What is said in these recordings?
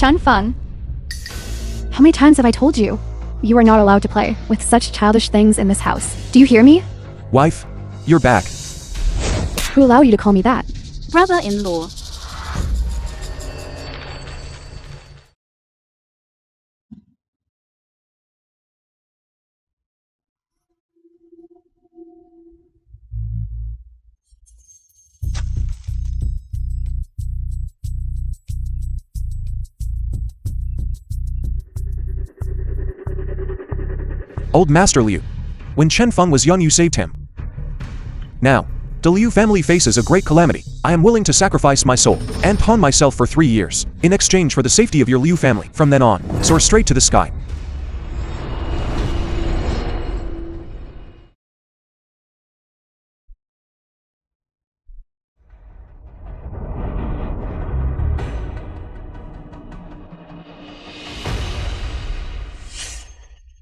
Chen Feng. How many times have I told you? You are not allowed to play with such childish things in this house. Do you hear me? Wife, you're back. Who allowed you to call me that? Brother-in-law. Old Master Liu. When Chen Feng was young you saved him. Now, the Liu family faces a great calamity. I am willing to sacrifice my soul and pawn myself for 3 years in exchange for the safety of your Liu family. From then on, soar straight to the sky.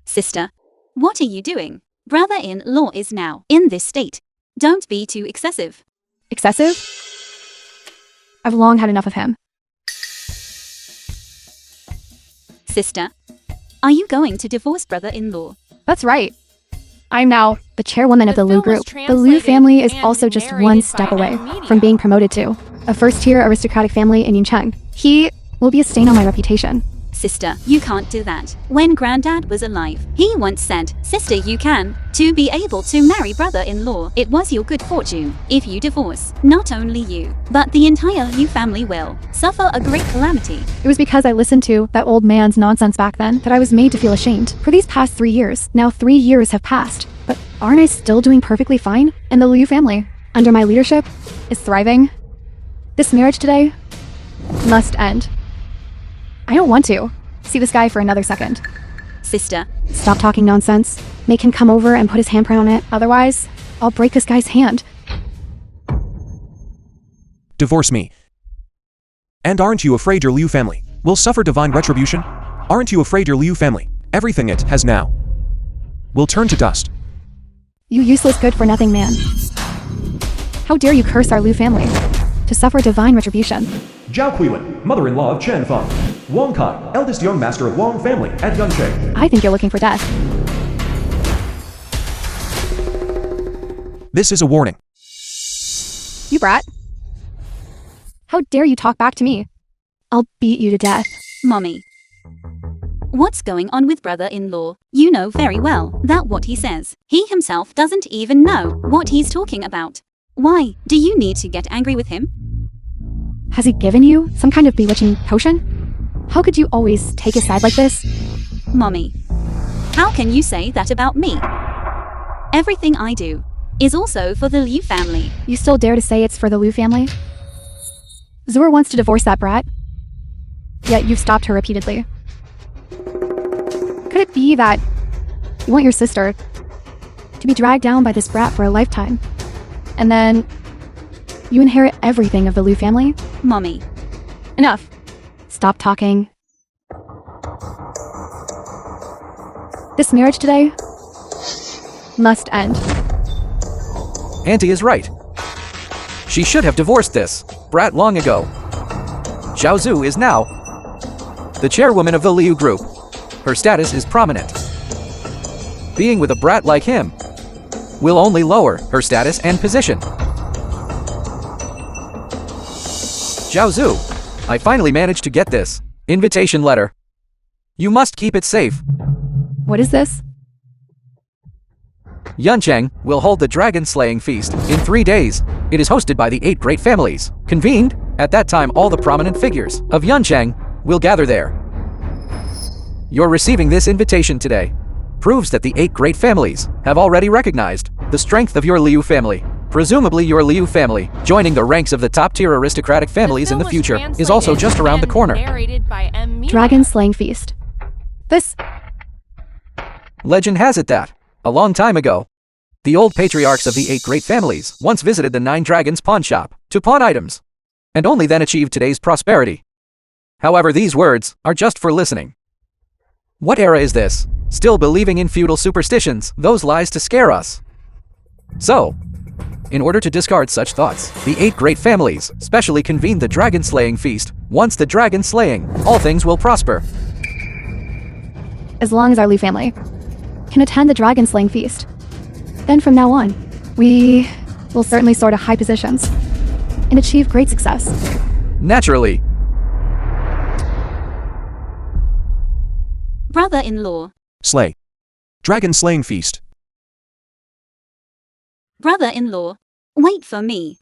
Sister, what are you doing? Brother-in-law is now in this state. Don't be too excessive. Excessive? I've long had enough of him. Sister, are you going to divorce brother-in-law? That's right. I'm now the chairwoman of the Liu group. The Liu family is also just one step away from being promoted to a first-tier aristocratic family in Yuncheng. He will be a stain on my reputation. Sister, you can't do that. When Granddad was alive, he once said, "Sister, you can." To be able to marry brother-in-law, it was your good fortune. If you divorce, not only you, but the entire Liu family will suffer a great calamity. It was because I listened to that old man's nonsense back then that I was made to feel ashamed. For these past 3 years, now 3 years have passed, but aren't I still doing perfectly fine? And the Liu family, under my leadership, is thriving. This marriage today must end. I don't want to see this guy for another second. Sister, stop talking nonsense. Make him come over and put his handprint on it. Otherwise, I'll break this guy's hand. Divorce me. And aren't you afraid your Liu family will suffer divine retribution? Aren't you afraid your Liu family, everything it has now, will turn to dust? You useless good-for-nothing man. How dare you curse our Liu family to suffer divine retribution? Zhao Kuilin, mother-in-law of Chen Feng. Wang Kai, eldest young master of Wang family at Yuncheng. I think you're looking for death. This is a warning. You brat. How dare you talk back to me? I'll beat you to death. Mommy. What's going on with brother-in-law? You know very well that what he says, he himself doesn't even know what he's talking about. Why do you need to get angry with him? Has he given you some kind of bewitching potion? How could you always take his side like this? Mommy, how can you say that about me? Everything I do is also for the Liu family. You still dare to say it's for the Liu family? Zur wants to divorce that brat, yet you've stopped her repeatedly. Could it be that you want your sister to be dragged down by this brat for a lifetime, and then you inherit everything of the Liu family? Mommy. Enough. Stop talking. This marriage today must end. Auntie is right. She should have divorced this brat long ago. Zhao Zhu is now the chairwoman of the Liu group. Her status is prominent. Being with a brat like him will only lower her status and position. Zhao Zhu, I finally managed to get this invitation letter. You must keep it safe. What is this? Yuncheng will hold the dragon slaying feast in 3 days. It is hosted by the 8 great families. Convened, at that time all the prominent figures of Yuncheng will gather there. Your receiving this invitation today proves that the 8 great families have already recognized the strength of your Liu family. Presumably your Liu family, joining the ranks of the top-tier aristocratic families in the future, is also just around the corner. Dragon slaying feast. This... Legend has it that, a long time ago, the old patriarchs of the 8 great families once visited the 9 Dragons pawn shop to pawn items, and only then achieved today's prosperity. However, these words are just for listening. What era is this? Still believing in feudal superstitions, those lies to scare us. So, In order to discard such thoughts, the 8 great families specially convened the dragon slaying feast. Once the dragon slaying, all things will prosper. As long as our Liu family can attend the dragon slaying feast, then from now on, we will certainly soar to high positions and achieve great success. Naturally. Brother-in-law. Slay. Dragon slaying feast. Brother-in-law. Wait for me.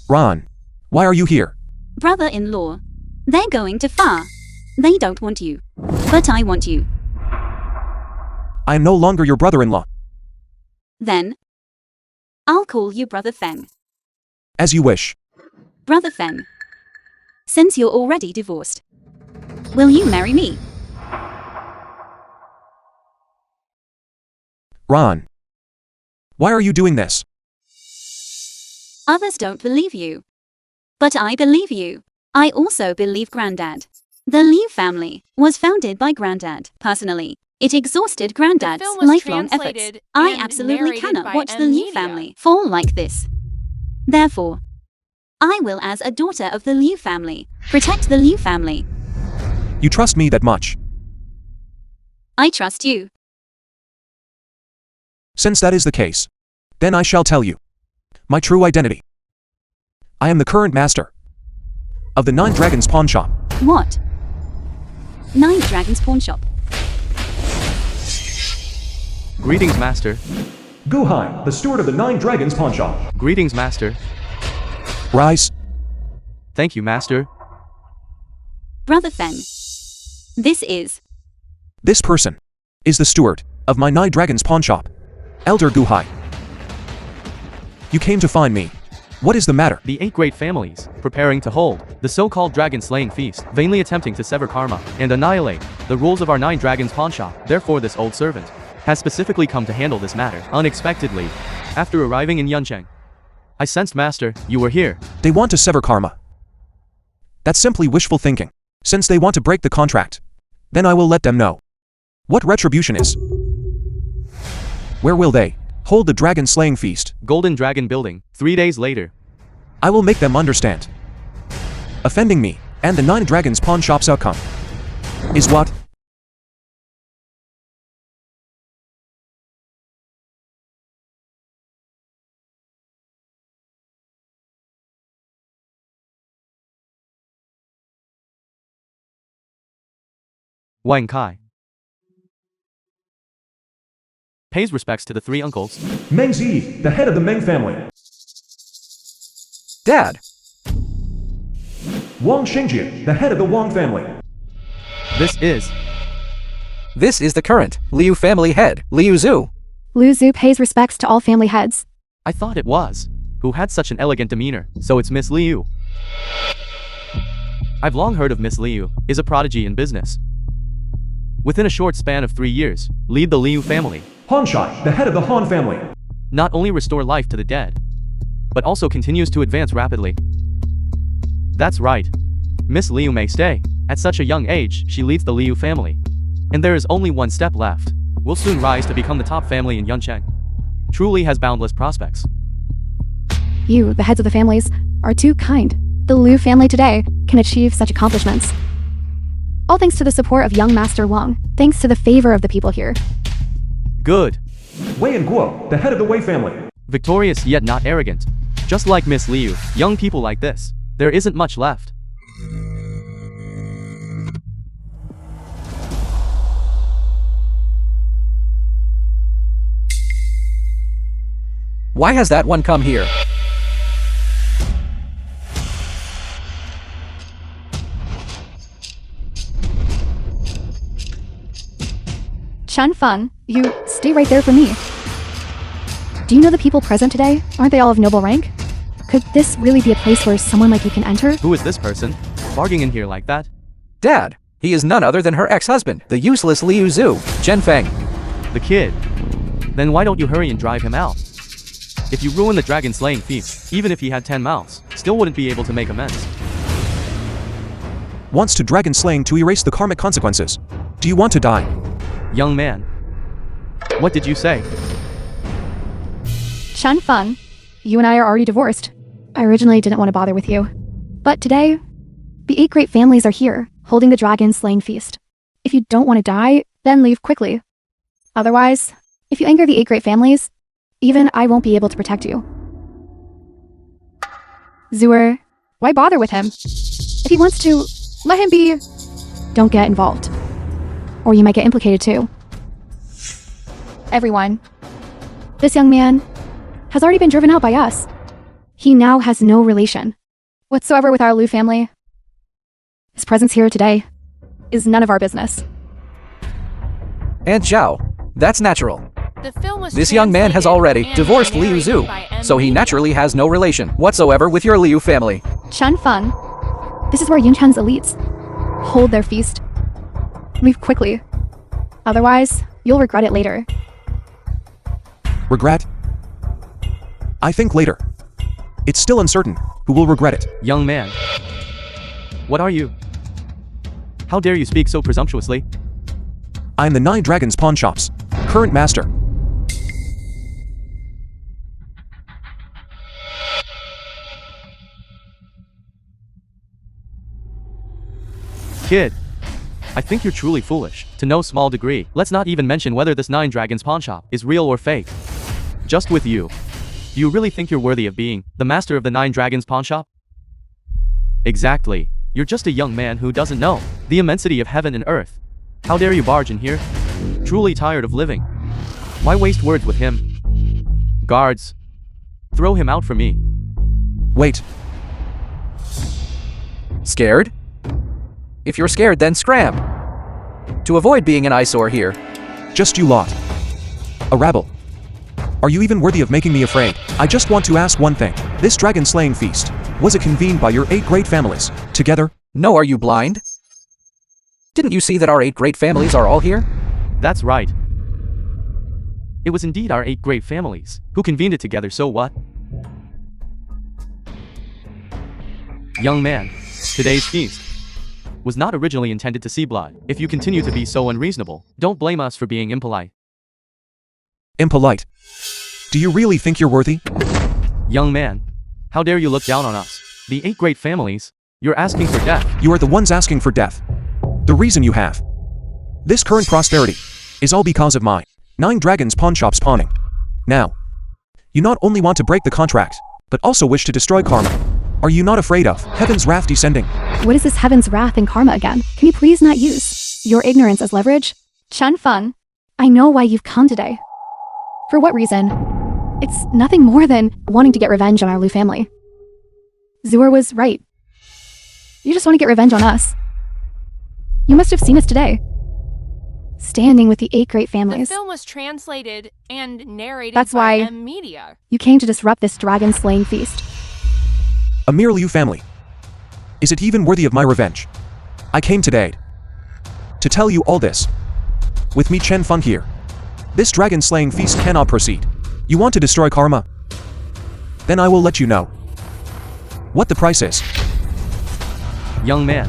Ron. Why are you here? Brother-in-law. They're going too far. They don't want you. But I want you. I am no longer your brother-in-law. Then, I'll call you Brother Fang. As you wish. Brother Fang. Since you're already divorced, will you marry me? Ron. Why are you doing this? Others don't believe you. But I believe you. I also believe Granddad. The Liu family was founded by Granddad. Personally, it exhausted Granddad's film was lifelong efforts. translated I and absolutely narrated cannot by watch the Liu Media. family fall like this. Therefore, I will, as a daughter of the Liu family, protect the Liu family. You trust me that much. I trust you. Since that is the case, then I shall tell you my true identity. I am the current master of the 9 Dragons pawn shop. What? 9 Dragons Pawn Shop. Greetings, Master. Guhai, the steward of the 9 Dragons pawn shop. Greetings, Master. Rise. Thank you, Master. Brother Fang. This person is the steward of my 9 Dragons pawn shop. Elder Guhai. You came to find me. What is the matter? The 8 great families, preparing to hold the so-called dragon-slaying feast, vainly attempting to sever karma and annihilate the rules of our 9 Dragons pawn shop. Therefore, this old servant has specifically come to handle this matter unexpectedly. After arriving in Yuncheng, I sensed, Master, you were here. They want to sever karma. That's simply wishful thinking. Since they want to break the contract, then I will let them know what retribution is. Where will they hold the dragon slaying feast? Golden Dragon Building, 3 days later. I will make them understand. Offending me and the 9 Dragons pawn shop's outcome is what? Wang Kai pays respects to the 3 uncles. Meng Zi, the head of the Meng family. Dad. Wang Shengjie, the head of the Wang family. This is the current Liu family head, Liu Zhu. Liu Zhu pays respects to all family heads. I thought it was. Who had such an elegant demeanor, so it's Miss Liu. I've long heard of Miss Liu, is a prodigy in business. Within a short span of 3 years, lead the Liu family. Han Shai, the head of the Han family. Not only restore life to the dead, but also continues to advance rapidly. That's right. Miss Liu may stay. At such a young age, she leads the Liu family. And there is only one step left. We'll soon rise to become the top family in Yuncheng. Truly has boundless prospects. You, the heads of the families, are too kind. The Liu family today can achieve such accomplishments. All thanks to the support of young Master Wang. Thanks to the favor of the people here. Good. Wei and Guo, the head of the Wei family. Victorious yet not arrogant. Just like Miss Liu, young people like this, there isn't much left. Why has that one come here? Chen Feng, you stay right there for me. Do you know the people present today? Aren't they all of noble rank? Could this really be a place where someone like you can enter? Who is this person? Barging in here like that? Dad. He is none other than her ex-husband, the useless Liu Zhu, Chen Feng. The kid. Then why don't you hurry and drive him out? If you ruin the dragon slaying feast, even if he had 10 mouths, still wouldn't be able to make amends. Wants to dragon slaying to erase the karmic consequences. Do you want to die? Young man. What did you say? Chen Feng, you and I are already divorced. I originally didn't want to bother with you. But today, the 8 great families are here, holding the dragon slaying feast. If you don't want to die, then leave quickly. Otherwise, if you anger the 8 great families, even I won't be able to protect you. Zuer, why bother with him? If he wants to, let him be. Don't get involved. Or you might get implicated too. Everyone, this young man has already been driven out by us. He now has no relation whatsoever with our Liu family. His presence here today is none of our business. And Zhao, that's natural. The film was This young man has already translated divorced and Liu narrated Zhu, by so he M. naturally has no relation whatsoever with your Liu family. Chen Feng, this is where Yunchen's elites hold their feast. Leave quickly. Otherwise, you'll regret it later. Regret? I think later. It's still uncertain who will regret it. Young man. What are you? How dare you speak so presumptuously? I am the 9 Dragons Pawn Shop's current master. Kid, I think you're truly foolish. To no small degree. Let's not even mention whether this 9 Dragons pawn shop is real or fake. Just with you. Do you really think you're worthy of being the master of the 9 Dragons pawn shop? Exactly. You're just a young man who doesn't know the immensity of heaven and earth. How dare you barge in here? Truly tired of living. Why waste words with him? Guards, throw him out for me. Wait, Scared? If you're scared, then scram. To avoid being an eyesore here. just you lot. A rabble. Are you even worthy of making me afraid? I just want to ask one thing. This dragon slaying feast, was it convened by your 8 great families, together? No, are you blind? Didn't you see that our 8 great families are all here? That's right. It was indeed our 8 great families who convened it together, so what? Young man, today's feast was not originally intended to see blood. If you continue to be so unreasonable, don't blame us for being impolite. Impolite. Do you really think you're worthy? Young man, how dare you look down on us? The 8 great families, you're asking for death. You are the ones asking for death. The reason you have this current prosperity is all because of my 9 Dragons pawn shops pawning. Now, you not only want to break the contract, but also wish to destroy karma. Are you not afraid of heaven's wrath descending? What is this heaven's wrath and karma again? Can you please not use your ignorance as leverage? Chen Feng, I know why you've come today. For what reason? It's nothing more than wanting to get revenge on our Liu family. Zuer was right. You just want to get revenge on us. You must have seen us today. Standing with the 8 great The families. film was translated and narrated That's by why- M Media. You came to disrupt this dragon slaying feast. A mere Liu family. Is it even worthy of my revenge? I came today to tell you all this. With me Chen Feng here, this dragon slaying feast cannot proceed. You want to destroy karma? Then I will let you know what the price is. Young man,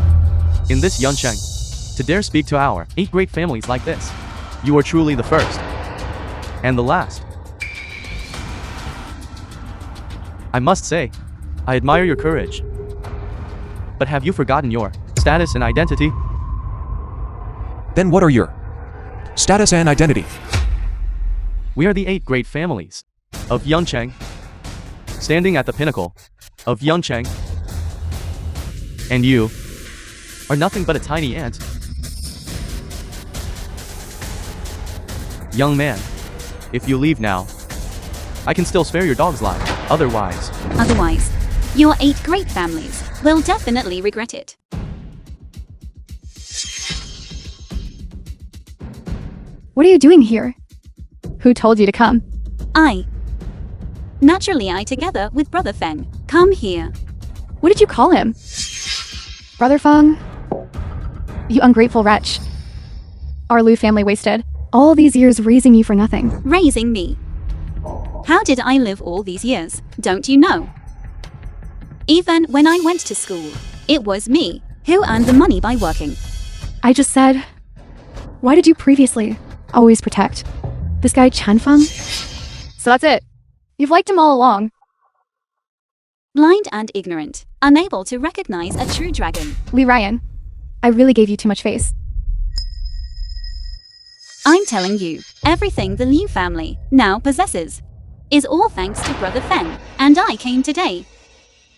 in this Yuncheng, to dare speak to our 8 great families like this, you are truly the first and the last. I must say, I admire your courage. But have you forgotten your status and identity? Then what are your status and identity? We are the 8 great families of Yuncheng, standing at the pinnacle of Yuncheng. And you are nothing but a tiny ant. Young man, if you leave now, I can still spare your dog's life. Otherwise, Your 8 great families will definitely regret it. What are you doing here? Who told you to come? Naturally, I together with Brother Fang, come here. What did you call him? Brother Feng? You ungrateful wretch. Our Liu family wasted all these years raising you for nothing. Raising me. How did I live all these years, don't you know? Even when I went to school, it was me who earned the money by working. I just said, why did you previously always protect this guy Chen Feng? So that's it. You've liked him all along. Blind and ignorant, unable to recognize a true dragon. Lee Ryan, I really gave you too much face. I'm telling you, everything the Liu family now possesses is all thanks to Brother Fang, and I came today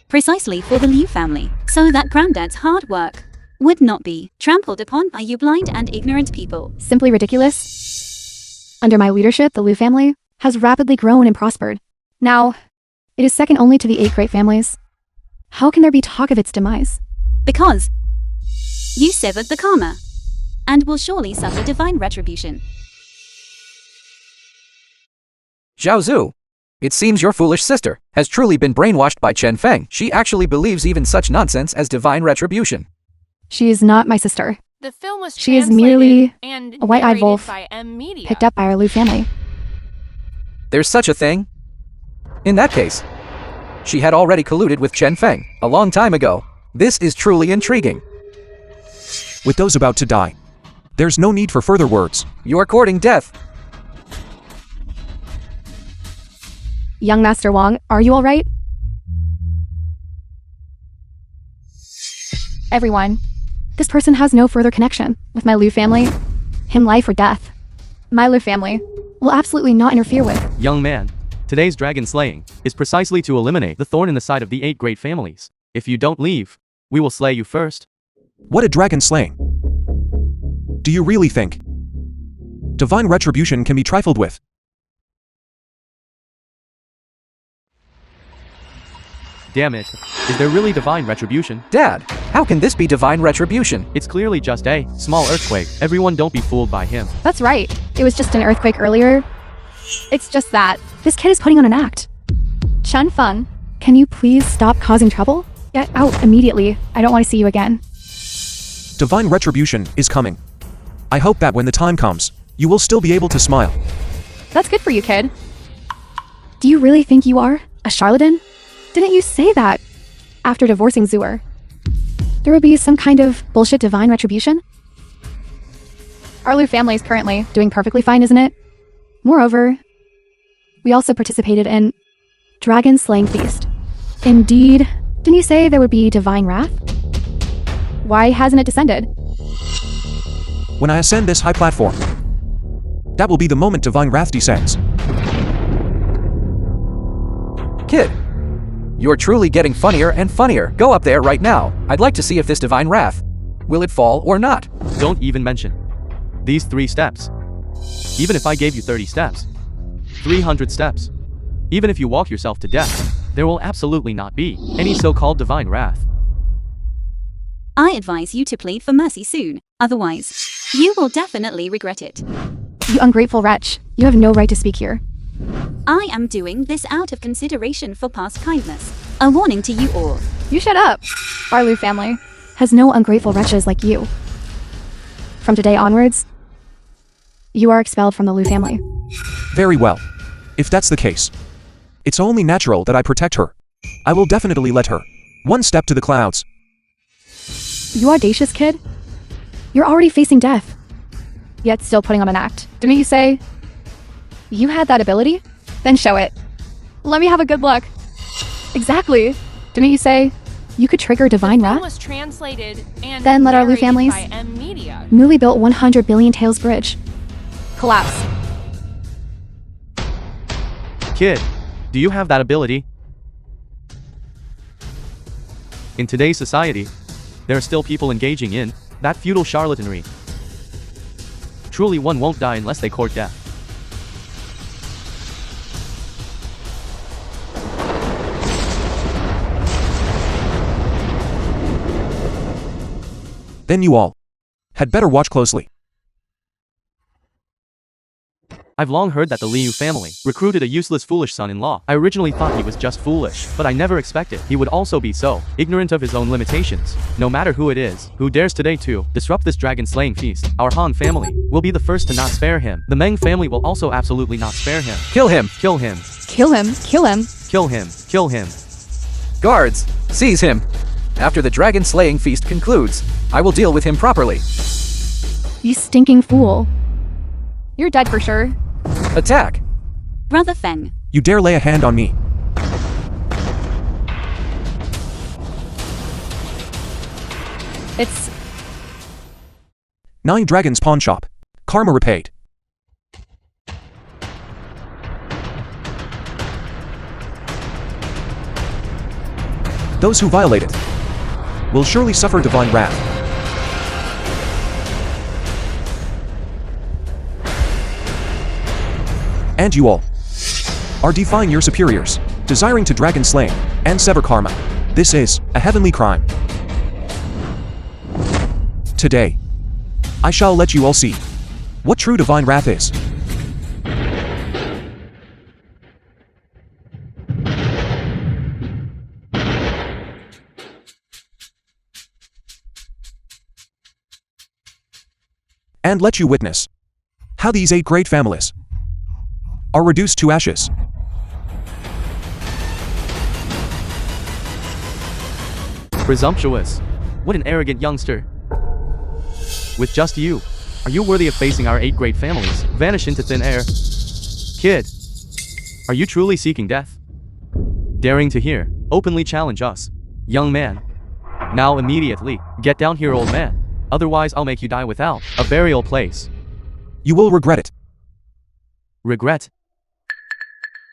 precisely for the Liu family, so that Granddad's hard work would not be trampled upon by you blind and ignorant people. Simply ridiculous. Under my leadership, the Liu family has rapidly grown and prospered. Now, it is second only to the 8 great families. How can there be talk of its demise? Because you severed the karma, and will surely suffer divine retribution. Zhao Zhu, it seems your foolish sister has truly been brainwashed by Chen Feng. She actually believes even such nonsense as divine retribution. She is not my sister. The film was She is translated merely and a white-eyed narrated wolf by M Media. picked up by our Liu family. There's such a thing? In that case, she had already colluded with Chen Feng a long time ago. This is truly intriguing. With those about to die, there's no need for further words. You're courting death. Young Master Wang, are you all right? Everyone, this person has no further connection with my Liu family. Him life or death. My Liu family will absolutely not interfere with. Young man, today's dragon slaying is precisely to eliminate the thorn in the side of the 8 great families. If you don't leave, we will slay you first. What a dragon slaying. Do you really think divine retribution can be trifled with? Damn it. Is there really divine retribution? Dad, how can this be divine retribution? It's clearly just a small earthquake. Everyone don't be fooled by him. That's right. It was just an earthquake earlier. It's just that this kid is putting on an act. Chen Feng, can you please stop causing trouble? Get out immediately. I don't want to see you again. Divine retribution is coming. I hope that when the time comes, you will still be able to smile. That's good for you, kid. Do you really think you are a charlatan? Didn't you say that after divorcing Zuer, there would be some kind of bullshit divine retribution? Our Liu family is currently doing perfectly fine, isn't it? Moreover, we also participated in Dragon Slaying Feast. Indeed, didn't you say there would be divine wrath? Why hasn't it descended? When I ascend this high platform, that will be the moment divine wrath descends. Kid, you're truly getting funnier and funnier. Go up there right now. I'd like to see if this divine wrath, will it fall or not? Don't even mention these 3 steps. Even if I gave you 30 steps, 300 steps, even if you walk yourself to death, there will absolutely not be any so-called divine wrath. I advise you to plead for mercy soon, otherwise, you will definitely regret it. You ungrateful wretch. You have no right to speak here. I am doing this out of consideration for past kindness. A warning to you all. You shut up. Our Liu family has no ungrateful wretches like you. From today onwards, you are expelled from the Liu family. Very well. If that's the case, it's only natural that I protect her. I will definitely let her. One step to the clouds. You audacious kid? You're already facing death, yet still putting on an act. Didn't you say you had that ability? Then show it. Let me have a good look. Exactly. Didn't you say you could trigger divine The film wrath? was translated and Then let our Liu narrated families by M Media. newly built 100 billion tails bridge collapse. Kid, do you have that ability? In today's society, there are still people engaging in that feudal charlatanry. Truly, one won't die unless they court death. Then you all had better watch closely. I've long heard that the Liu family recruited a useless foolish son-in-law. I originally thought he was just foolish, but I never expected he would also be so ignorant of his own limitations. No matter who it is, who dares today to disrupt this dragon-slaying feast, our Han family will be the first to not spare him. The Meng family will also absolutely not spare him. Kill him! Kill him! Kill him. Kill him. Kill him! Kill him! Guards, seize him! After the dragon slaying feast concludes, I will deal with him properly. You stinking fool. You're dead for sure. Attack! Brother Fang, You dare lay a hand on me? It's 9 Dragons Pawn Shop. Karma repaid. Those who violate it will surely suffer divine wrath. And you all are defying your superiors, desiring to dragon slay and sever karma. This is a heavenly crime. Today, I shall let you all see what true divine wrath is. And let you witness how these 8 great families are reduced to ashes. Presumptuous. What an arrogant youngster. With just you, are you worthy of facing our 8 great families vanish into thin air? Kid, are you truly seeking death? Daring to hear, openly challenge us. Young man. Now immediately, get down here, old man. Otherwise I'll make you die without a burial place. You will regret it. Regret?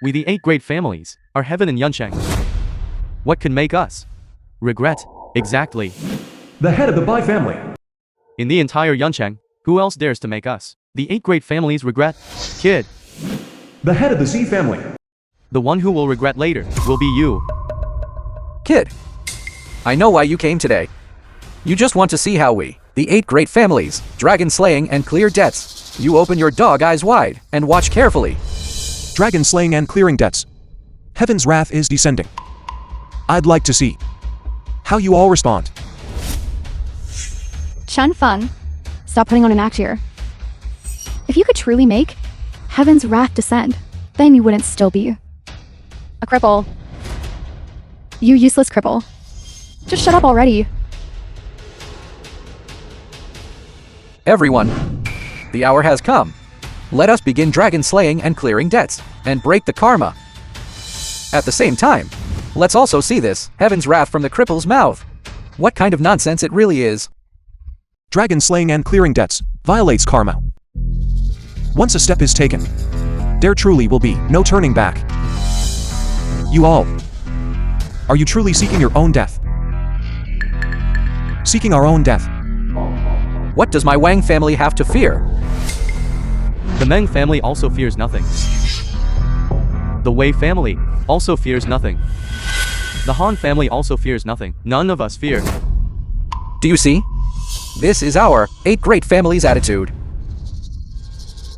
We the 8 great families are heaven and Yuncheng. What could make us regret? Exactly. The head of the Bai family. In the entire Yuncheng, who else dares to make us the 8 great families regret? Kid, The head of the Z family. the one who will regret later will be you. Kid, I know why you came today. You just want to see how we, the 8 great families, dragon slaying and clear debts. You open your dog eyes wide and watch carefully. Dragon slaying and clearing debts. Heaven's wrath is descending. I'd like to see how you all respond. Chen Feng. Stop putting on an act here. If you could truly make heaven's wrath descend, then you wouldn't still be a cripple. You useless cripple. Just shut up already. Everyone, the hour has come. Let us begin dragon slaying and clearing debts, and break the karma. At the same time, let's also see this, heaven's wrath from the cripple's mouth. What kind of nonsense it really is. Dragon slaying and clearing debts violates karma. Once a step is taken, there truly will be no turning back. You all, are you truly seeking your own death? Seeking our own death. What does my Wang family have to fear? The Meng family also fears nothing. The Wei family also fears nothing. The Han family also fears nothing. None of us fear. Do you see? This is our 8 great families attitude.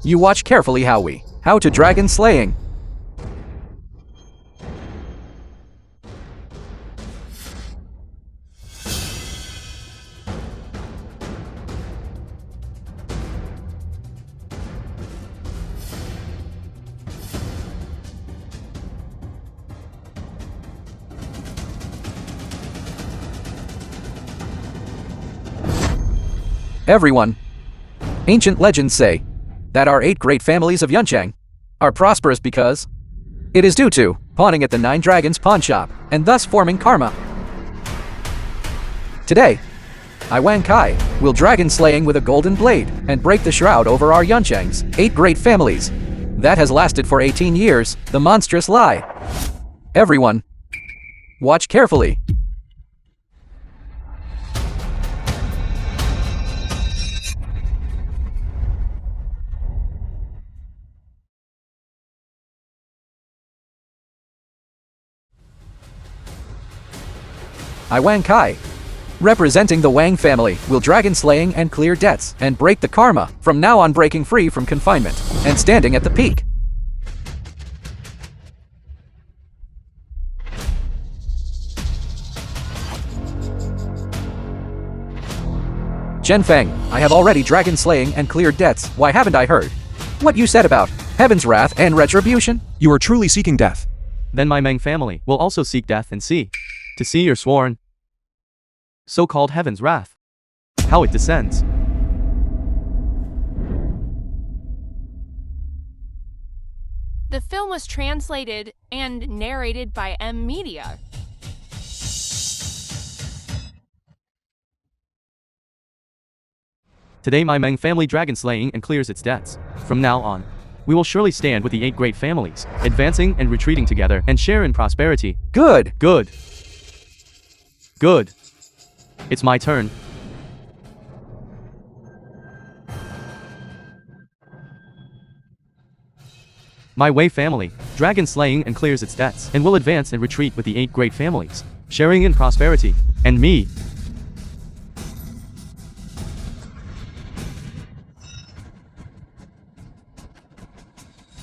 You watch carefully how to dragon slaying. Everyone, ancient legends say that our 8 great families of Yuncheng are prosperous because it is due to pawning at the 9 Dragons pawn shop and thus forming karma. Today, I Wang Kai will dragon slaying with a golden blade and break the shroud over our Yuncheng's 8 great families. That has lasted for 18 years, the monstrous lie. Everyone, watch carefully. I Wang Kai, representing the Wang family, will dragon slaying and clear debts and break the karma, from now on breaking free from confinement and standing at the peak. Chen Fang, I have already dragon slaying and cleared debts. Why haven't I heard what you said about heaven's wrath and retribution? You are truly seeking death. Then my Meng family will also seek death and see your sworn so-called heaven's wrath, how it descends. The film was translated and narrated by M Media. Today my Meng family dragon slaying and clears its debts. From now on, we will surely stand with the 8 great families, advancing and retreating together and share in prosperity. Good. Good. Good. It's my turn. My Wei family, dragon slaying and clears its debts, and will advance and retreat with the 8 great families, sharing in prosperity. And me.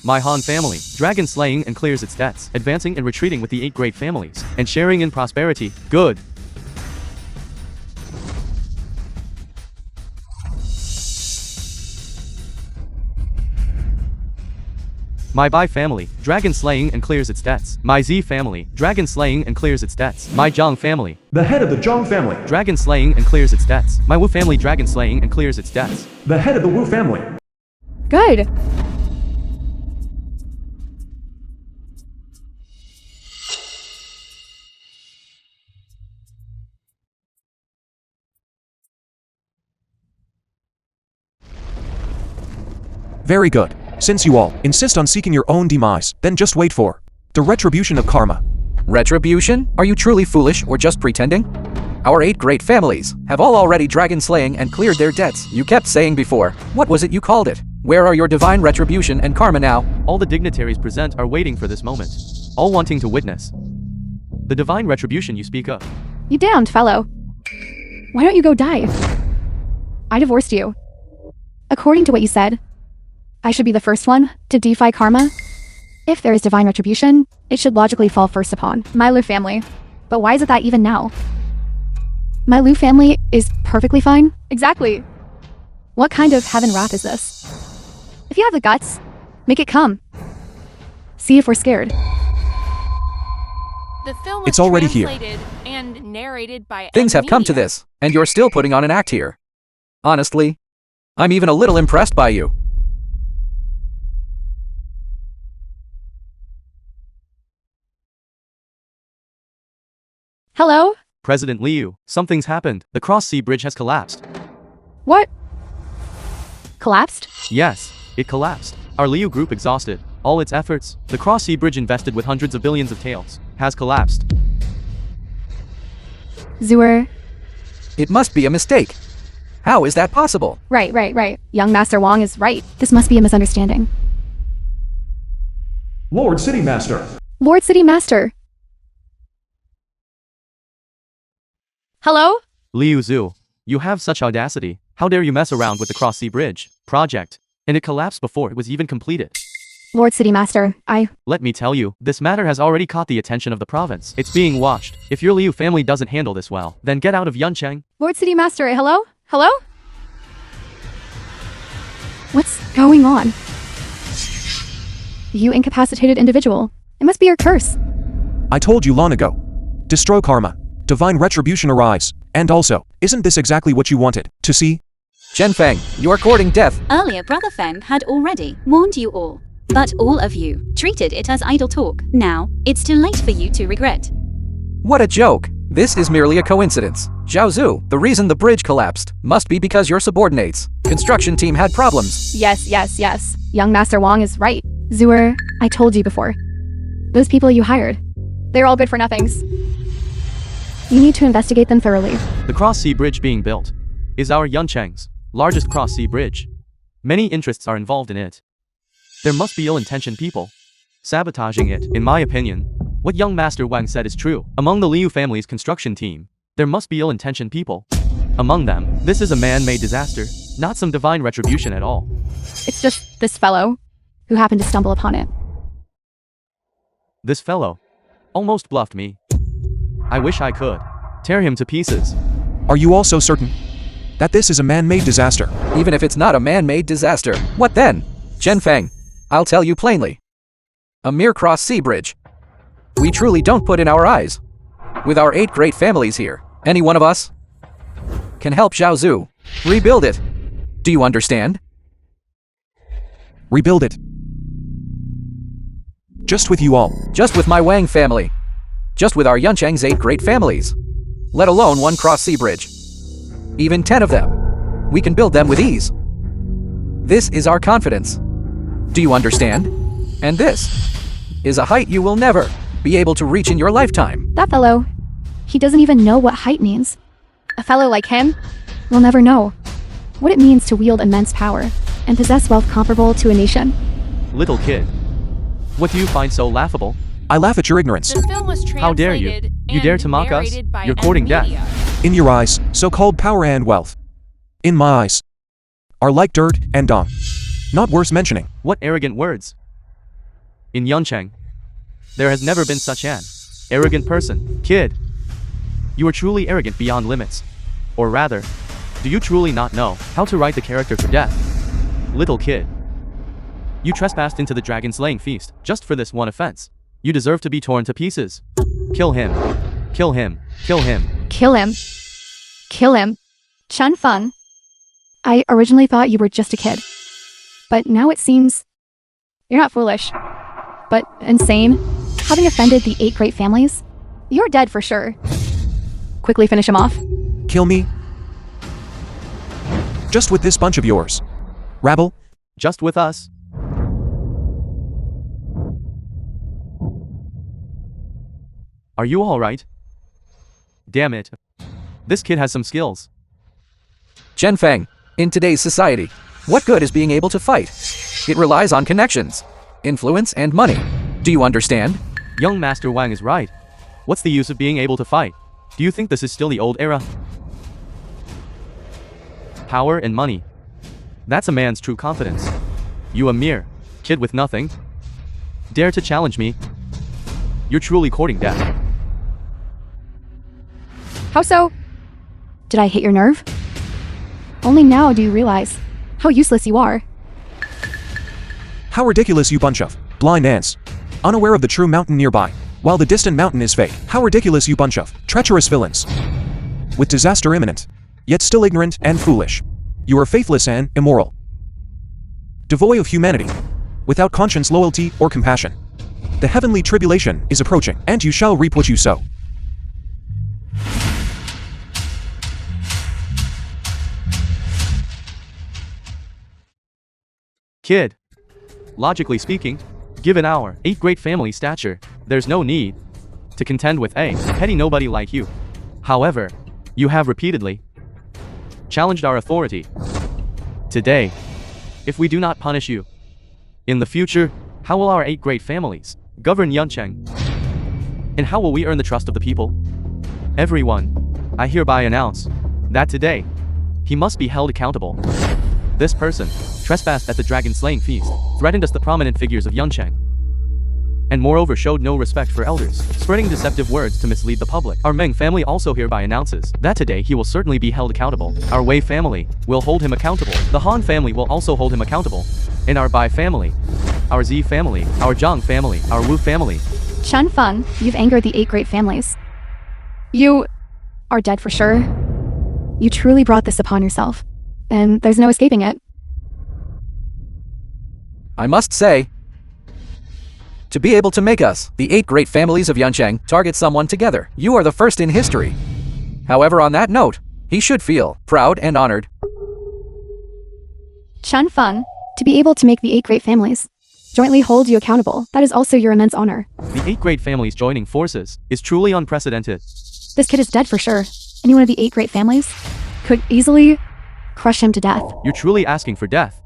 My Han family, dragon slaying and clears its debts, advancing and retreating with the 8 great families, and sharing in prosperity. Good. My Bai family, dragon slaying and clears its debts. My Z family, dragon slaying and clears its debts. My Zhang family, The head of the Zhang family. dragon slaying and clears its debts. My Wu family, dragon slaying and clears its debts. The head of the Wu family. Good. Very good. Since you all insist on seeking your own demise, then just wait for the retribution of karma. Retribution? Are you truly foolish or just pretending? Our 8 great families have all already dragon slaying and cleared their debts. You kept saying before. What was it you called it? Where are your divine retribution and karma now? All the dignitaries present are waiting for this moment, all wanting to witness the divine retribution you speak of. You damned fellow. Why don't you go die? I divorced you. According to what you said, I should be the first one to defy karma. If there is divine retribution, it should logically fall first upon my Lu family. But why is it that even now? My Lu family is perfectly fine. Exactly. What kind of heaven wrath is this? If you have the guts, make it come. See if we're scared. The film was It's already here. translated and narrated by Things M have come to Media. this, and you're still putting on an act here. Honestly, I'm even a little impressed by you. Hello? President Liu, something's happened. The Cross Sea Bridge has collapsed. What? Collapsed? Yes, it collapsed. Our Liu group exhausted all its efforts. The Cross Sea Bridge invested with hundreds of billions of taels has collapsed. Zuer. It must be a mistake. How is that possible? Right. Young Master Wang is right. This must be a misunderstanding. Lord City Master. Lord City Master. Hello? Liu Zhu, you have such audacity. How dare you mess around with the Cross Sea Bridge project? And it collapsed before it was even completed. Lord City Master, Let me tell you, this matter has already caught the attention of the province. It's being watched. If your Liu family doesn't handle this well, then get out of Yuncheng. Lord City Master, hello? Hello? What's going on? You incapacitated individual. It must be your curse. I told you long ago. Destroy karma. Divine retribution arise. And also, isn't this exactly what you wanted to see? Chen Fang, you are courting death. Earlier, Brother Fang had already warned you all. But all of you treated it as idle talk. Now, it's too late for you to regret. What a joke. This is merely a coincidence. Zhao Zhu, the reason the bridge collapsed must be because your subordinates. Construction team had problems. Yes. Young Master Wang is right. Zuer, I told you before. Those people you hired, they're all good for nothings. You need to investigate them thoroughly. The Cross Sea Bridge being built is our Yuncheng's largest cross sea bridge. Many interests are involved in it. There must be ill-intentioned people sabotaging it. In my opinion, what young Master Wang said is true. Among the Liu family's construction team, there must be ill-intentioned people. Among them, this is a man-made disaster, not some divine retribution at all. It's just this fellow who happened to stumble upon it. This fellow almost bluffed me. I wish I could tear him to pieces. Are you all so certain that this is a man-made disaster? Even if it's not a man-made disaster, what then? Chen Fang, I'll tell you plainly. A mere cross sea bridge. We truly don't put in our eyes. With our 8 great families here, any one of us can help Zhao Zhu rebuild it. Do you understand? Rebuild it. Just with you all. Just with my Wang family. Just with our Yuncheng's 8 great families. Let alone one cross-sea bridge. Even 10 of them. We can build them with ease. This is our confidence. Do you understand? And this is a height you will never be able to reach in your lifetime. That fellow, he doesn't even know what height means. A fellow like him will never know what it means to wield immense power and possess wealth comparable to a nation. Little kid. What do you find so laughable? I laugh at your ignorance. The film was translated How dare you? You dare to mock us? narrated by You're courting death. Media. In your eyes, so-called power and wealth. In my eyes, are like dirt and dung. Not worth mentioning. What arrogant words. In Yuncheng, there has never been such an arrogant person. Kid, you are truly arrogant beyond limits. Or rather, do you truly not know how to write the character for death? Little kid, you trespassed into the dragon-slaying feast just for this one offense. You deserve to be torn to pieces. Kill him. Kill him. Kill him. Kill him. Kill him. Chen Feng. I originally thought you were just a kid. But now it seems you're not foolish, but insane. Having offended the 8 great families, you're dead for sure. Quickly finish him off. Kill me? Just with this bunch of yours. Rabble? Just with us. Are you alright? Damn it. This kid has some skills. Chen Fang, in today's society, what good is being able to fight? It relies on connections, influence, and money. Do you understand? Young Master Wang is right. What's the use of being able to fight? Do you think this is still the old era? Power and money. That's a man's true confidence. You a mere kid with nothing? Dare to challenge me? You're truly courting death. How so? Did I hit your nerve? Only now do you realize how useless you are. How ridiculous, you bunch of blind ants. Unaware of the true mountain nearby, while the distant mountain is fake. How ridiculous, you bunch of treacherous villains. With disaster imminent, yet still ignorant and foolish. You are faithless and immoral. Devoid of humanity, without conscience, loyalty, or compassion. The heavenly tribulation is approaching, and you shall reap what you sow. Kid. Logically speaking, given our 8 great family stature, there's no need to contend with a petty nobody like you. However, you have repeatedly challenged our authority. Today, if we do not punish you, in the future, how will our 8 great families govern Yuncheng? And how will we earn the trust of the people? Everyone, I hereby announce that today, he must be held accountable. This person trespassed at the dragon-slaying feast, threatened us the prominent figures of Yuncheng, and moreover showed no respect for elders, spreading deceptive words to mislead the public. Our Meng family also hereby announces that today he will certainly be held accountable. Our Wei family will hold him accountable. The Han family will also hold him accountable. And our Bai family, our Zi family, our Zhang family, our Wu family. Chen Feng, you've angered the 8 great families. You are dead for sure. You truly brought this upon yourself, and there's no escaping it. I must say, to be able to make us, the 8 great families of Yuncheng, target someone together, you are the first in history. However, on that note, he should feel proud and honored. Chen Feng, to be able to make the 8 great families jointly hold you accountable, that is also your immense honor. The 8 great families joining forces is truly unprecedented. This kid is dead for sure. Any one of the 8 great families could easily crush him to death. You're truly asking for death.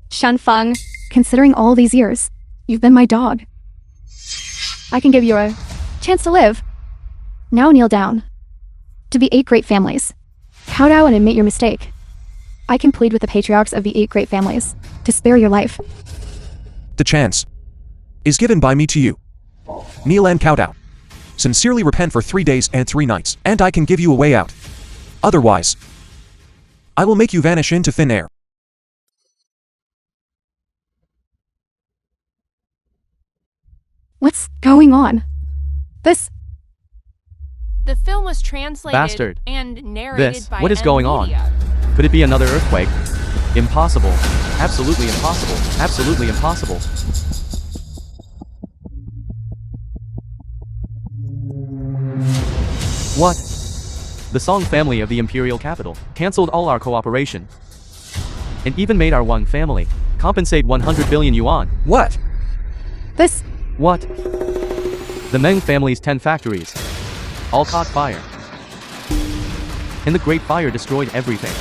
Chen Feng, considering all these years, you've been my dog. I can give you a chance to live. Now kneel down. To the 8 great families, kowtow and admit your mistake. I can plead with the patriarchs of the 8 great families to spare your life. The chance is given by me to you. Kneel and kowtow. Sincerely repent for 3 days and 3 nights, and I can give you a way out. Otherwise, I will make you vanish into thin air. What's going on? This... The film was translated Bastard. and narrated This, by what is going on? Media. Could it be another earthquake? Impossible. Absolutely impossible. Absolutely impossible. What? The Song family of the Imperial capital cancelled all our cooperation. And even made our Wang family compensate 100 billion yuan. What? This. What? The Meng family's 10 factories all caught fire. And the Great Fire destroyed everything.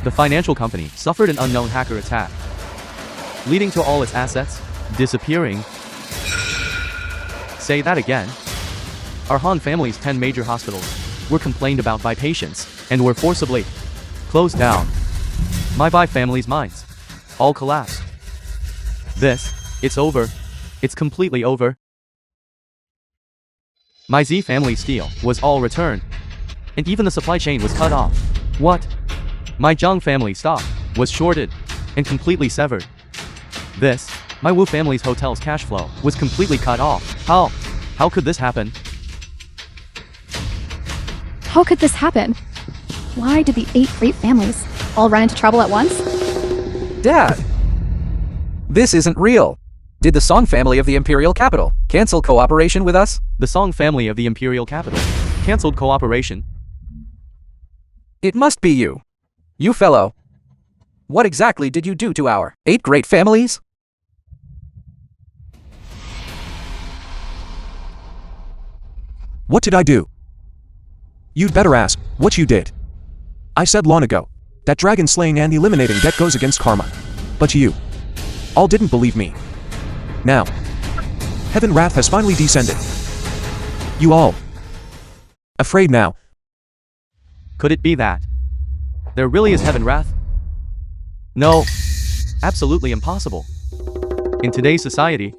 The financial company suffered an unknown hacker attack, leading to all its assets disappearing. Say that again. Our Han family's 10 major hospitals were complained about by patients and were forcibly closed down. My Bai family's mines all collapsed. It's over. It's completely over. My Z family steel was all returned, and even the supply chain was cut off. What? My Zhang family stock was shorted and completely severed. My Wu family's hotel's cash flow was completely cut off. How could this happen? How could this happen? Why did the 8 great families all run into trouble at once? Dad! This isn't real. Did the Song family of the Imperial capital cancel cooperation with us? The Song family of the Imperial capital cancelled cooperation. It must be you. You fellow. What exactly did you do to our 8 great families? What did I do? You'd better ask what you did. I said long ago that dragon slaying and eliminating debt goes against karma. But you all didn't believe me. Now, heaven wrath has finally descended. You all afraid now. Could it be that there really is heaven wrath? No, absolutely impossible. In today's society,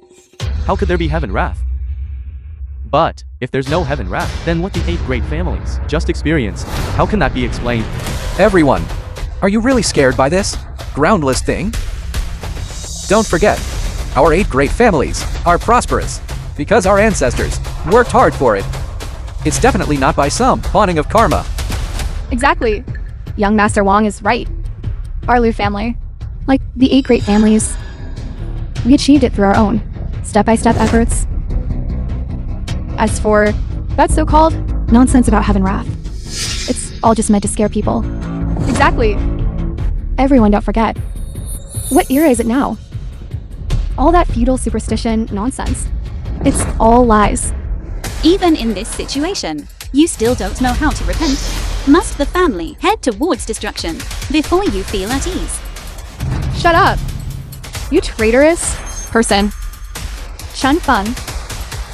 how could there be heaven wrath? But if there's no heaven wrath, then what the 8 great families just experienced, how can that be explained? Everyone, are you really scared by this groundless thing? Don't forget, our 8 great families are prosperous because our ancestors worked hard for it. It's definitely not by some pawning of karma. Exactly. Young Master Wang is right. Our Liu family, like the 8 great families, we achieved it through our own step-by-step efforts. As for that so-called nonsense about heaven wrath, it's all just meant to scare people. Exactly. Everyone, don't forget. What era is it now? All that feudal superstition nonsense. It's all lies. Even in this situation, you still don't know how to repent. Must the family head towards destruction before you feel at ease? Shut up. You traitorous person. Chen Feng,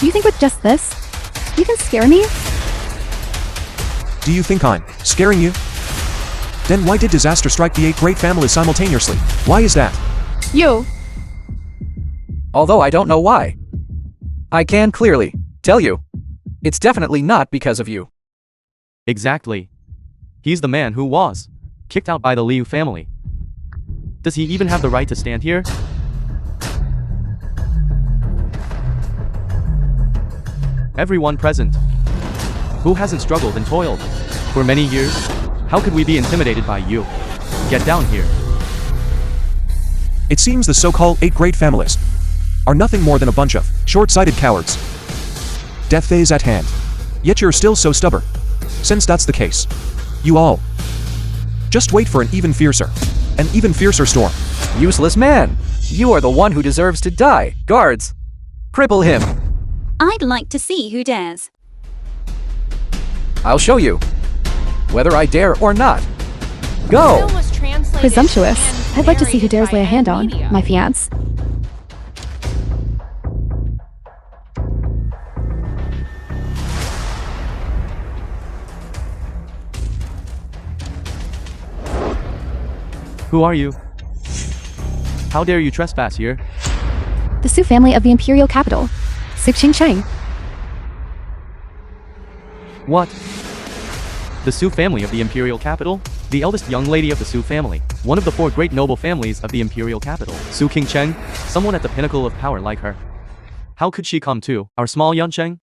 you think with just this, you can scare me? Do you think I'm scaring you? Then why did disaster strike the 8 great families simultaneously? Why is that? You. Although I don't know why. I can clearly tell you, it's definitely not because of you. Exactly. He's the man who was kicked out by the Liu family. Does he even have the right to stand here? Everyone present, who hasn't struggled and toiled for many years, how could we be intimidated by you? Get down here. It seems the so-called 8 great families are nothing more than a bunch of short-sighted cowards. Death is at hand. Yet you're still so stubborn. Since that's the case, you all just wait for an even fiercer storm. Useless man! You are the one who deserves to die. Guards, cripple him. I'd like to see who dares. I'll show you, whether I dare or not. Go! Film was translated Presumptuous. and I'd like to see who narrated dares by lay a hand Ed on Media. my fiancé. Who are you? How dare you trespass here? The Su family of the Imperial capital, Su Qingcheng. What? The Su family of the Imperial capital? The eldest young lady of the Su family, one of the 4 great noble families of the Imperial capital. Su Qingcheng, someone at the pinnacle of power like her. How could she come to our small Yuncheng?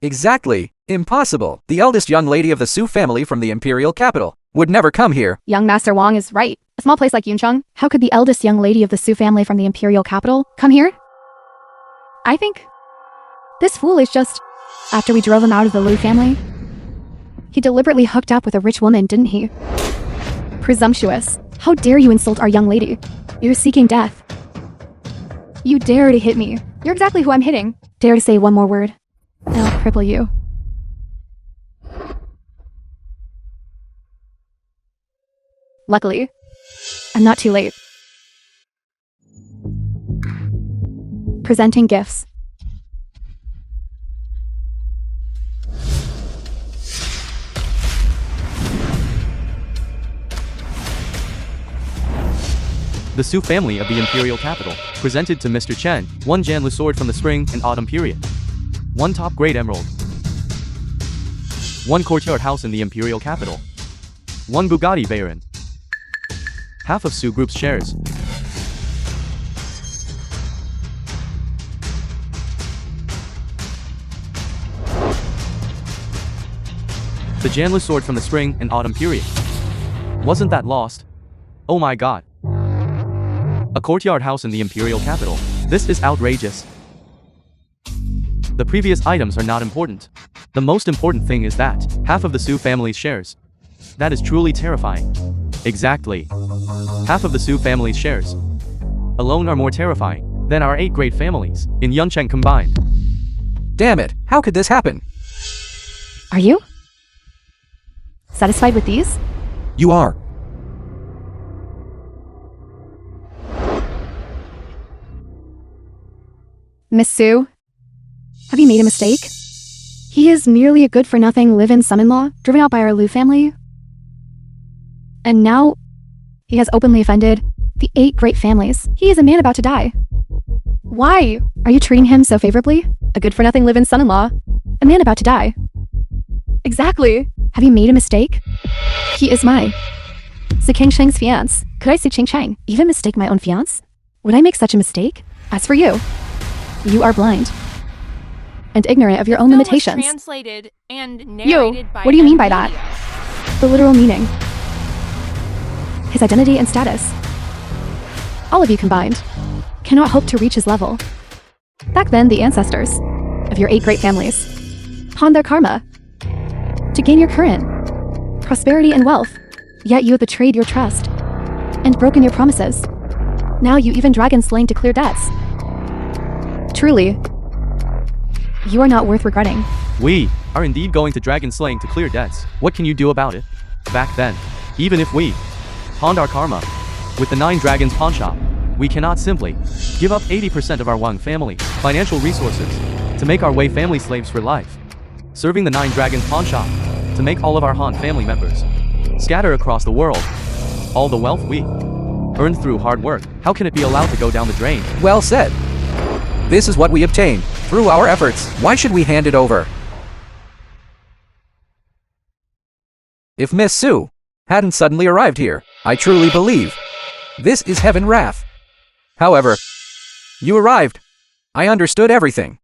Exactly. Impossible. The eldest young lady of the Su family from the Imperial capital would never come here. Young Master Wang is right. A small place like Yuncheng, how could the eldest young lady of the Su family from the Imperial capital come here? I think this fool is just After we drove him out of the Liu family, he deliberately hooked up with a rich woman, didn't he? Presumptuous. How dare you insult our young lady? You're seeking death. You dare to hit me. You're exactly who I'm hitting. Dare to say one more word, and I'll cripple you. Luckily, I'm not too late. Presenting gifts. The Su family of the Imperial capital, presented to Mr. Chen, 1 Janlu sword from the spring and autumn period. 1 top grade emerald. 1 courtyard house in the Imperial capital. 1 Bugatti Veyron. Half of Su Group's shares. The Janlu sword from the spring and autumn period. Wasn't that lost? Oh my god. A courtyard house in the Imperial capital. This is outrageous. The previous items are not important. The most important thing is that half of the Su family's shares. That is truly terrifying. Exactly. Half of the Su family's shares alone are more terrifying than our 8 great families in Yuncheng combined. Damn it, how could this happen? Are you satisfied with these? You are. Miss Su, have you made a mistake? He is merely a good-for-nothing live-in son-in-law driven out by our Liu family. And now, he has openly offended the 8 great families. He is a man about to die. Why are you treating him so favorably? A good-for-nothing live-in son-in-law. A man about to die. Exactly. Have you made a mistake? He is my Su Qingsheng's fiancé. Could I Su Qingsheng even mistake my own fiancé? Would I make such a mistake? As for you, you are blind and ignorant of your own Film was limitations. Translated and narrated by What do you mean by Media. that? The literal meaning. His identity and status. All of you combined cannot hope to reach his level. Back then, the ancestors of your 8 great families pawned their karma to gain your current prosperity and wealth. Yet you have betrayed your trust and broken your promises. Now you even dragon slaying to clear debts. Truly, you are not worth regretting. We are indeed going to dragon slaying to clear debts. What can you do about it? Back then, even if we pawned our karma with the 9 dragons pawn shop, we cannot simply give up 80% of our Wang family financial resources to make our Wei family slaves for life. Serving the 9 dragons pawn shop to make all of our Han family members scatter across the world. All the wealth we earned through hard work, how can it be allowed to go down the drain? Well said. This is what we obtained through our efforts. Why should we hand it over? If Miss Su hadn't suddenly arrived here, I truly believe this is heaven wrath. However, you arrived. I understood everything.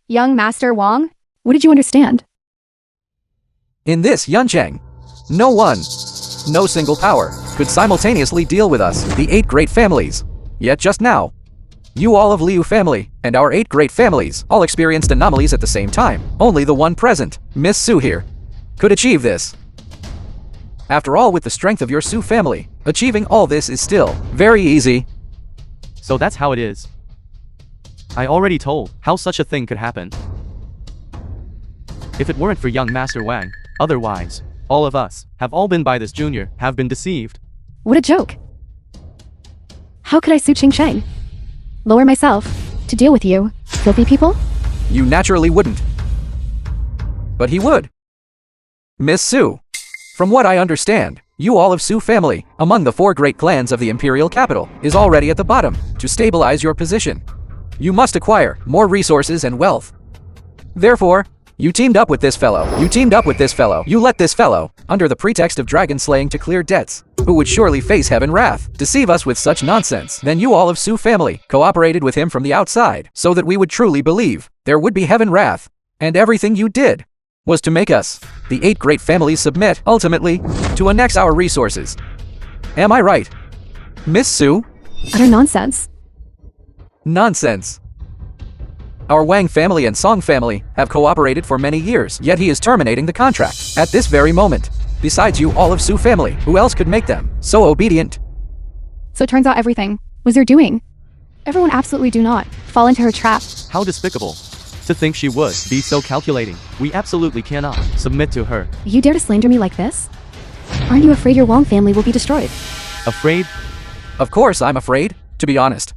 Young Master Wang, what did you understand? In this Yuncheng, no one, no single power, could simultaneously deal with us, the 8 great families. Yet just now, you all of Liu family, and our 8 great families, all experienced anomalies at the same time. Only the one present, Miss Su here, could achieve this. After all, with the strength of your Su family, achieving all this is still very easy. So that's how it is. I already told how such a thing could happen. If it weren't for young Master Wang, otherwise, all of us have all been by this junior, have been deceived. What a joke. How could I Su Qingsheng lower myself to deal with you, filthy people? You naturally wouldn't. But he would. Miss Su, from what I understand, you all of Su family, among the 4 great clans of the Imperial capital, is already at the bottom. To stabilize your position, you must acquire more resources and wealth. Therefore, you teamed up with this fellow. You let this fellow, under the pretext of dragon slaying to clear debts, who would surely face heaven wrath, deceive us with such nonsense. Then you all of Su family cooperated with him from the outside, so that we would truly believe there would be heaven wrath. And everything you did was to make us, the 8 great families, submit, ultimately, to annex our resources. Am I right, Miss Su? Utter nonsense. Nonsense. Our Wang family and Song family have cooperated for many years, yet he is terminating the contract at this very moment. Besides you, all of Su family, who else could make them so obedient? So it turns out everything was your doing. Everyone absolutely do not fall into her trap. How despicable. To think she would be so calculating. We absolutely cannot submit to her. You dare to slander me like this? Aren't you afraid your Wong family will be destroyed? Afraid? Of course I'm afraid, to be honest.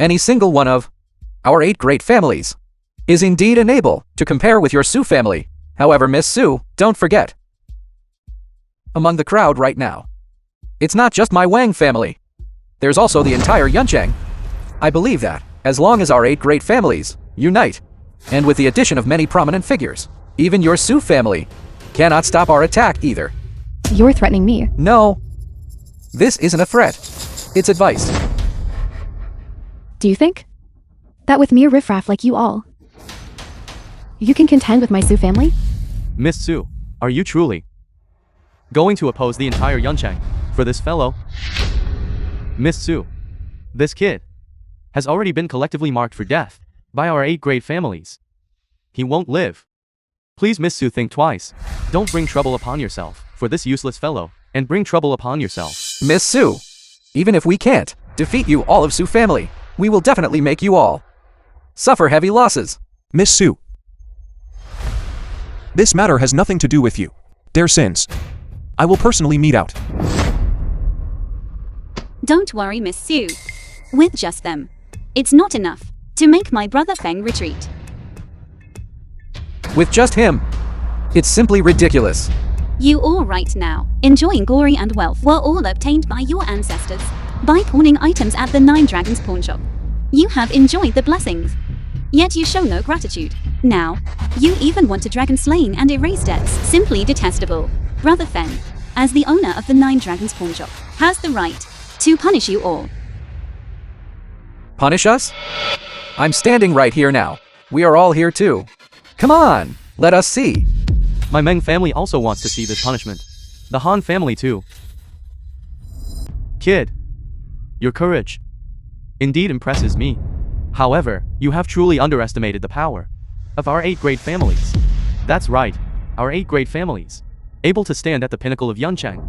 Any single one of our 8 great families is indeed unable to compare with your Su family. However, Miss Su, don't forget. Among the crowd right now, it's not just my Wang family. There's also the entire Yuncheng. I believe that, as long as our 8 great families unite, and with the addition of many prominent figures, even your Su family cannot stop our attack either. You're threatening me. No. This isn't a threat. It's advice. Do you think that with mere riffraff like you all, you can contend with my Su family? Miss Su, are you truly going to oppose the entire Yuncheng for this fellow? Miss Su, this kid has already been collectively marked for death by our 8 great families. He won't live. Please, Miss Su, think twice. Don't bring trouble upon yourself for this useless fellow, and bring trouble upon yourself. Miss Su, even if we can't defeat you all of Su family, we will definitely make you all suffer heavy losses. Miss Su. This matter has nothing to do with you. Their sins. I will personally mete out. Don't worry, Miss Su. With just them, it's not enough to make my brother Fang retreat. With just him, it's simply ridiculous. You all right now, enjoying glory and wealth were all obtained by your ancestors by pawning items at the 9 Dragons pawn shop. You have enjoyed the blessings, yet you show no gratitude. Now, you even want to dragon slaying and erase debts. Simply detestable. Brother Fang, as the owner of the 9 Dragons pawn shop, has the right to punish you all. Punish us? I'm standing right here now. We are all here too. Come on, let us see. My Meng family also wants to see this punishment. The Han family too. Kid, your courage indeed impresses me. However, you have truly underestimated the power of our 8 great families. That's right, our 8 great families, able to stand at the pinnacle of Yuncheng.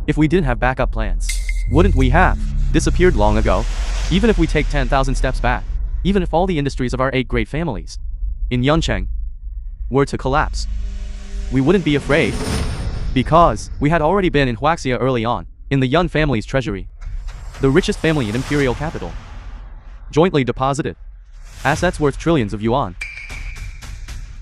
If we didn't have backup plans, wouldn't we have disappeared long ago? Even if we take 10,000 steps back, even if all the industries of our 8 great families in Yuncheng were to collapse, we wouldn't be afraid, because we had already been in Huaxia early on, in the Yun family's treasury, the richest family in Imperial capital, jointly deposited assets worth trillions of yuan.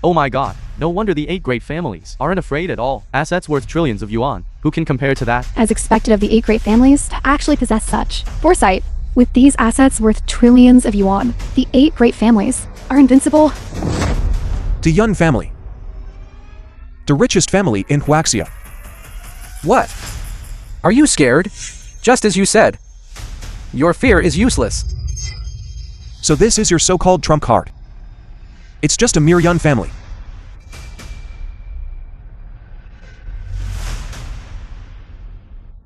Oh my god, no wonder the 8 great families aren't afraid at all. Assets worth trillions of yuan, who can compare to that? As expected of the 8 great families to actually possess such foresight. With these assets worth trillions of yuan, the 8 great families are invincible. The Yun family. The richest family in Huaxia. What? Are you scared? Just as you said. Your fear is useless. So this is your so-called trump card. It's just a mere Yun family.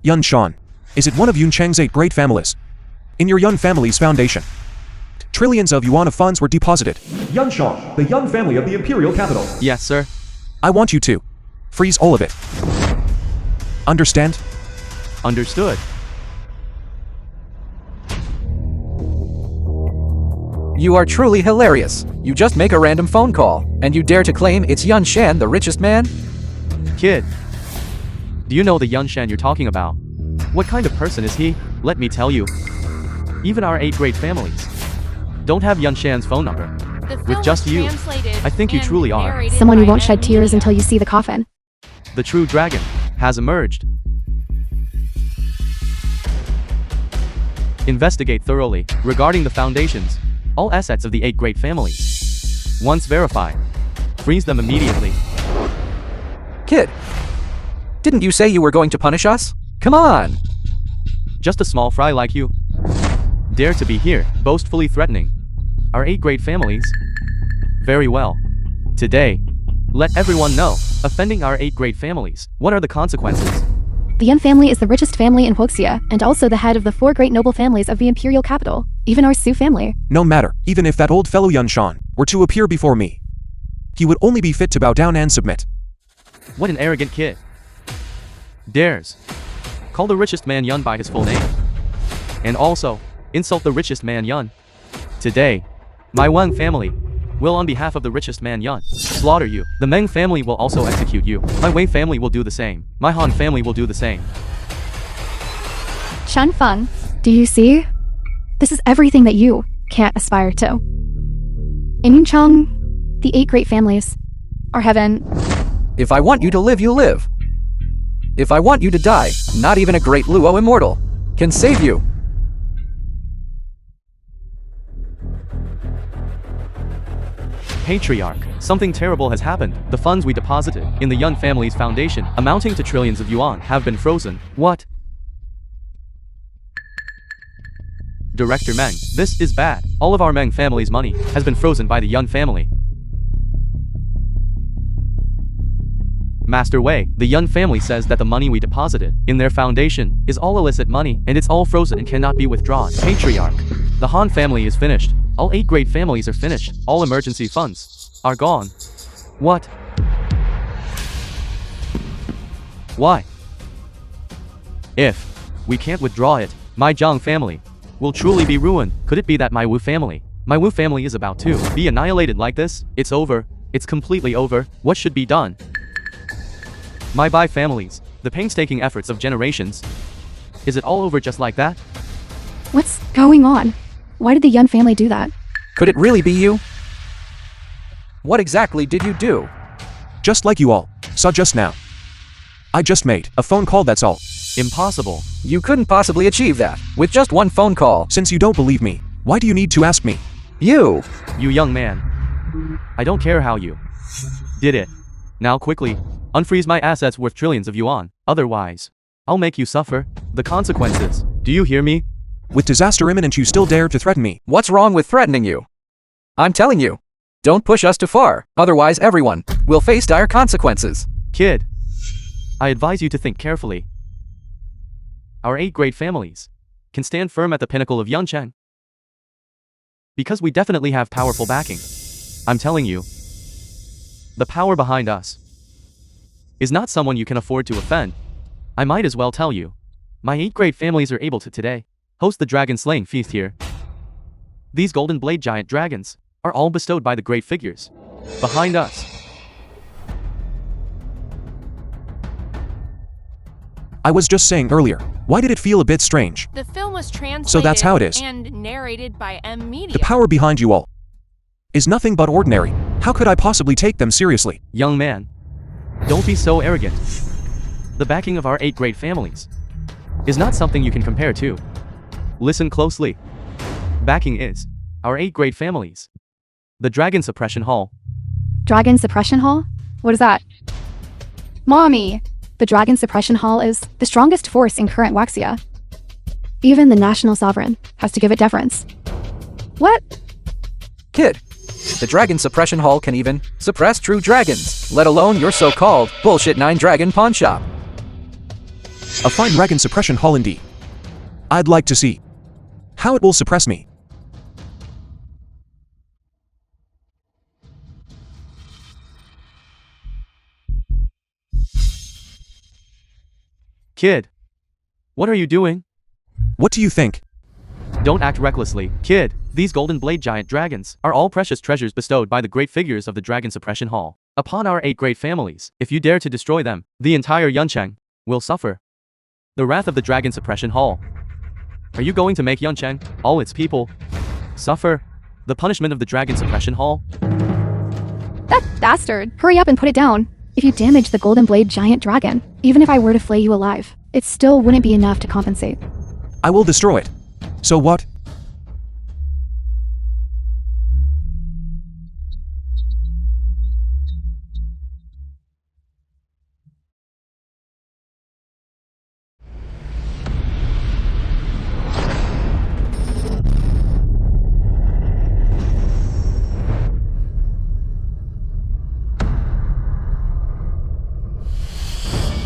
Yun Shan. Is it one of Yuncheng's 8 great families? In your Yun family's foundation, trillions of yuan of funds were deposited. Yun Shan, the Yun family of the Imperial capital. Yes, sir. I want you to freeze all of it. Understand? Understood. You are truly hilarious. You just make a random phone call, and you dare to claim it's Yun Shan, the richest man? Kid, do you know the Yun Shan you're talking about? What kind of person is he? Let me tell you. Even our 8 great families don't have Yun Shan's phone number. The With film just was you, translated I think you and truly are. narrated Someone who by won't shed tears Elimination. until you see the coffin. The true dragon has emerged. Investigate thoroughly regarding the foundations, all assets of the 8 great families. Once verified, freeze them immediately. Kid, didn't you say you were going to punish us? Come on! Just a small fry like you dare to be here, boastfully threatening our 8 great families? Very well. Today, let everyone know, offending our 8 great families, what are the consequences? The Yun family is the richest family in Huaxia, and also the head of the 4 great noble families of the Imperial capital, even our Su family. No matter, even if that old fellow Yun Shan were to appear before me, he would only be fit to bow down and submit. What an arrogant kid. Dares call the richest man Yun by his full name. And also, insult the richest man Yun. Today, my Wang family will on behalf of the richest man Yun slaughter you. The Meng family will also execute you. My Wei family will do the same. My Han family will do the same. Chen Feng, do you see? This is everything that you can't aspire to. In Yuncheng, the 8 great families are heaven. If I want you to live, you live. If I want you to die, not even a great Luo immortal can save you. Patriarch, something terrible has happened. The funds we deposited in the Yun family's foundation, amounting to trillions of yuan, have been frozen. What? Director Meng, this is bad. All of our Meng family's money has been frozen by the Yun family. Master Wei, the Yun family says that the money we deposited in their foundation is all illicit money, and it's all frozen and cannot be withdrawn. Patriarch, the Han family is finished. All 8 great families are finished. All emergency funds are gone. What? Why? If we can't withdraw it, my Zhang family will truly be ruined. Could it be that my Wu family is about to be annihilated like this? It's over. It's completely over. What should be done? My Bai families, the painstaking efforts of generations. Is it all over just like that? What's going on? Why did the Yun family do that? Could it really be you? What exactly did you do? Just like you all saw just now. I just made a phone call, that's all. Impossible. You couldn't possibly achieve that with just one phone call. Since you don't believe me, why do you need to ask me? You young man. I don't care how you did it. Now quickly, unfreeze my assets worth trillions of yuan. Otherwise, I'll make you suffer the consequences. Do you hear me? With disaster imminent, you still dare to threaten me. What's wrong with threatening you? I'm telling you, don't push us too far. Otherwise, everyone will face dire consequences. Kid, I advise you to think carefully. Our 8 great families can stand firm at the pinnacle of Yuncheng. Because we definitely have powerful backing. I'm telling you, the power behind us is not someone you can afford to offend. I might as well tell you, my 8 great families are able to today host the dragon slaying feast here. These golden blade giant dragons are all bestowed by the great figures behind us. I was just saying earlier, why did it feel a bit strange? The film was translated So that's how it is. and narrated by M Media. The power behind you all is nothing but ordinary. How could I possibly take them seriously? Young man, don't be so arrogant. The backing of our 8 great families is not something you can compare to. Listen closely. Backing is our 8 great families. The Dragon Suppression Hall. Dragon Suppression Hall? What is that? Mommy! The Dragon Suppression Hall is the strongest force in current Waxia. Even the national sovereign has to give it deference. What? Kid, the Dragon Suppression Hall can even suppress true dragons, let alone your so-called bullshit 9-dragon pawn shop. A fine dragon suppression hall indeed. I'd like to see how it will suppress me. Kid, what are you doing? What do you think? Don't act recklessly. Kid, these golden blade giant dragons are all precious treasures bestowed by the great figures of the Dragon Suppression Hall upon our 8 great families. If you dare to destroy them, the entire Yuncheng will suffer the wrath of the Dragon Suppression Hall. Are you going to make Yuncheng, all its people, suffer the punishment of the Dragon Suppression Hall? That bastard! Hurry up and put it down. If you damage the golden blade giant dragon, even if I were to flay you alive, it still wouldn't be enough to compensate. I will destroy it. So what?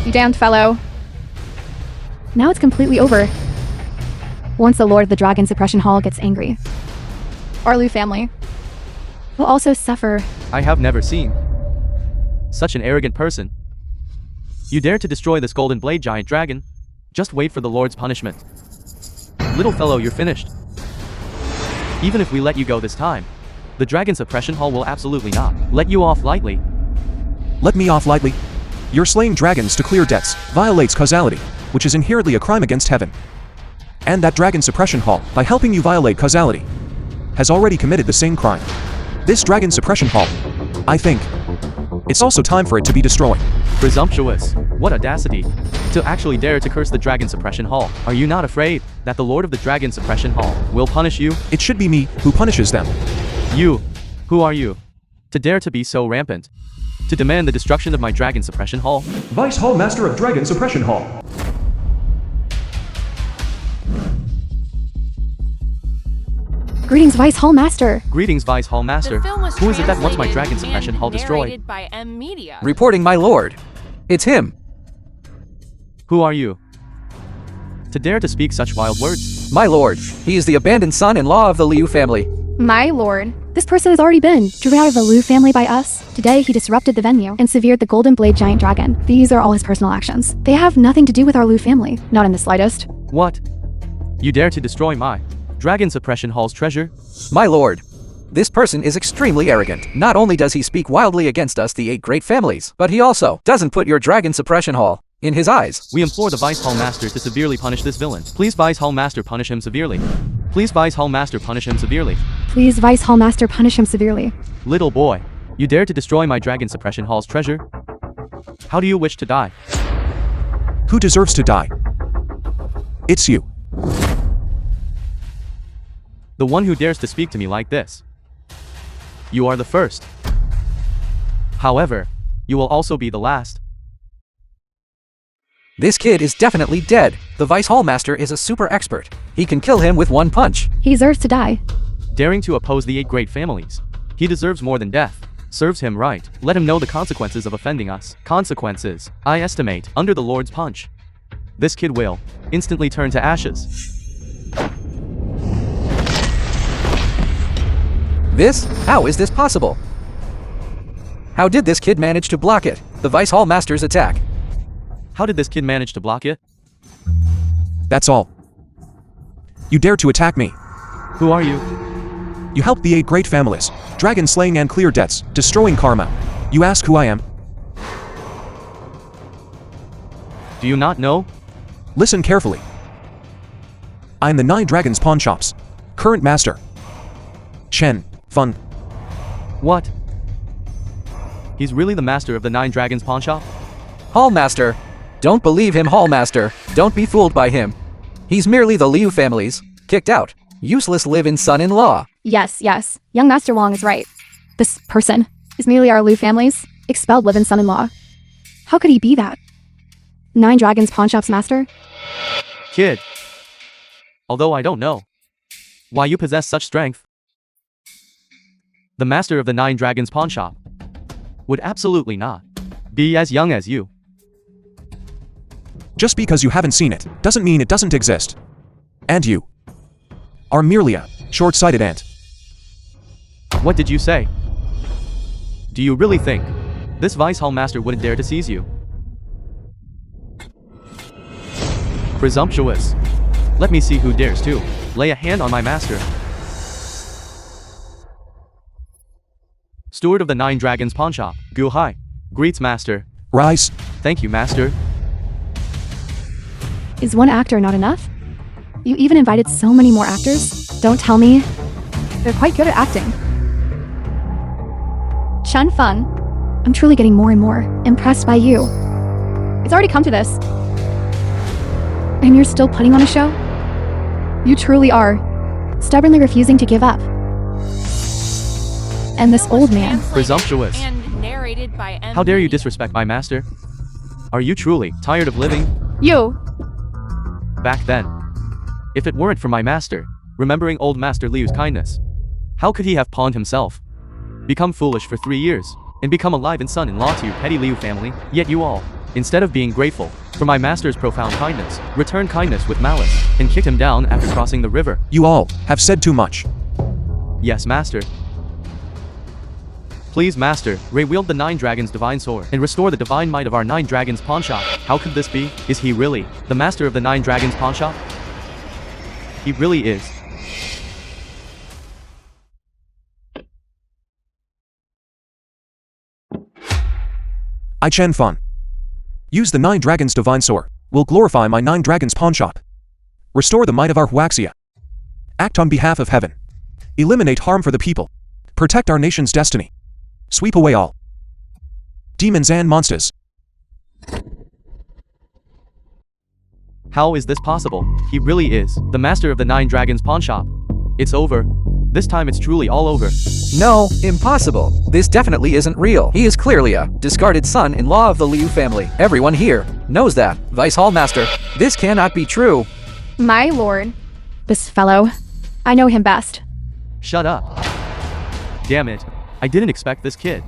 You damned fellow. Now it's completely over. Once the Lord of the Dragon Suppression Hall gets angry. Our Lu family will also suffer. I have never seen such an arrogant person. You dare to destroy this golden blade giant dragon? Just wait for the Lord's punishment. Little fellow, you're finished. Even if we let you go this time, the Dragon Suppression Hall will absolutely not let you off lightly. Let me off lightly? You're slaying dragons to clear debts violates causality, which is inherently a crime against heaven. And that Dragon Suppression Hall, by helping you violate causality, has already committed the same crime. This Dragon Suppression Hall, I think, it's also time for it to be destroyed. Presumptuous. What audacity. To actually dare to curse the Dragon Suppression Hall. Are you not afraid that the Lord of the Dragon Suppression Hall will punish you? It should be me who punishes them. You. Who are you? To dare to be so rampant. To demand the destruction of my Dragon Suppression Hall? Vice Hall Master of Dragon Suppression Hall. Greetings, Vice Hall Master. Greetings, Vice Hall Master. The film was Who is it that wants my translated Dragon Suppression and Hall destroyed? narrated by M Media. Reporting, my lord. It's him. Who are you? To dare to speak such wild words? My lord. He is the abandoned son-in-law of the Liu family. My lord. This person has already been driven out of the Liu family by us. Today, he disrupted the venue and severed the Golden Blade Giant Dragon. These are all his personal actions. They have nothing to do with our Liu family. Not in the slightest. What? You dare to destroy my Dragon Suppression Hall's treasure? My lord. This person is extremely arrogant. Not only does he speak wildly against us, the 8 great families, but he also doesn't put your Dragon Suppression Hall in his eyes. We implore the Vice Hall Master to severely punish this villain. Please, Vice Hall Master, punish him severely. Please, Vice Hall Master, punish him severely. Please, Vice Hall Master, punish him severely. Little boy, you dare to destroy my Dragon Suppression Hall's treasure? How do you wish to die? Who deserves to die? It's you. The one who dares to speak to me like this. You are the first. However, you will also be the last. This kid is definitely dead. The Vice Hall Master is a super expert. He can kill him with one punch. He deserves to die. Daring to oppose the 8 great families. He deserves more than death. Serves him right. Let him know the consequences of offending us. Consequences, I estimate, under the Lord's punch. This kid will instantly turn to ashes. How is this possible? How did this kid manage to block it? The Vice Hall Master's attack. How did this kid manage to block it? That's all. You dare to attack me. Who are you? You helped the 8 great families, dragon slaying and clear debts, destroying karma. You ask who I am? Do you not know? Listen carefully. I'm the 9 Dragons Pawn Shop's current master. Chen Fun. What? He's really the master of the 9 Dragons Pawn Shop? Hall Master. Don't believe him, Hall Master. Don't be fooled by him. He's merely the Liu family's kicked out, useless live-in son-in-law. Yes. Young Master Wong is right. This person is merely our Liu family's expelled live-in son-in-law. How could he be that? 9 Dragons Pawn Shop's master? Kid. Although I don't know why you possess such strength. The master of the 9 Dragons Pawn Shop would absolutely not be as young as you. Just because you haven't seen it, doesn't mean it doesn't exist. And you are merely a short-sighted ant. What did you say? Do you really think this Vice Hall Master wouldn't dare to seize you? Presumptuous. Let me see who dares to lay a hand on my master. Steward of the 9 Dragons Pawn Shop, Gu Hai. Greets, Master. Rise. Thank you, Master. Is one actor not enough? You even invited so many more actors? Don't tell me. They're quite good at acting. Chen Feng. I'm truly getting more and more impressed by you. It's already come to this. And you're still putting on a show? You truly are. Stubbornly refusing to give up. And this old man. Presumptuous. And narrated by M. How dare you disrespect my master? Are you truly tired of living? You. Back then, if it weren't for my master, remembering old Master Liu's kindness, how could he have pawned himself, become foolish for 3 years, and become a live-in son-in-law to your petty Liu family? Yet you all, instead of being grateful for my master's profound kindness, returned kindness with malice, and kicked him down after crossing the river. You all have said too much. Yes, Master. Please, Master, wield the 9 Dragons' divine sword and restore the divine might of our 9 Dragons pawn shop. How could this be? Is he really the master of the 9 Dragons pawn shop? He really is. I Chen Fun. Use the 9 Dragons divine sword. Will glorify my 9 Dragons pawn shop. Restore the might of our Huaxia. Act on behalf of heaven. Eliminate harm for the people. Protect our nation's destiny. Sweep away all demons and monsters. How is this possible? He really is the master of the 9 Dragons pawn shop. It's over. This time it's truly all over. No, impossible. This definitely isn't real. He is clearly a discarded son-in-law of the Liu family. Everyone here knows that. Vice Hall Master, this cannot be true. My lord. This fellow. I know him best. Shut up. Damn it. I didn't expect this kid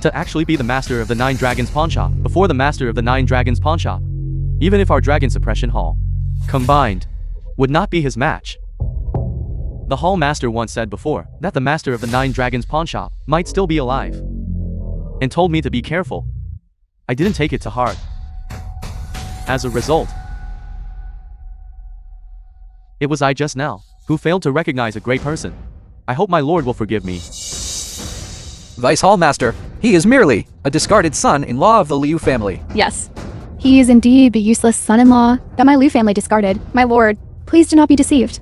to actually be the master of the 9 Dragons pawn shop before the master of the 9 Dragons pawn shop. Even if our Dragon Suppression Hall combined would not be his match. The Hall Master once said before that the master of the 9 Dragons pawn shop might still be alive and told me to be careful. I didn't take it to heart. As a result, it was I just now who failed to recognize a great person. I hope my lord will forgive me. Vice Hall Master, he is merely a discarded son-in-law of the Liu family. Yes. He is indeed the useless son-in-law that my Liu family discarded. My lord, please do not be deceived.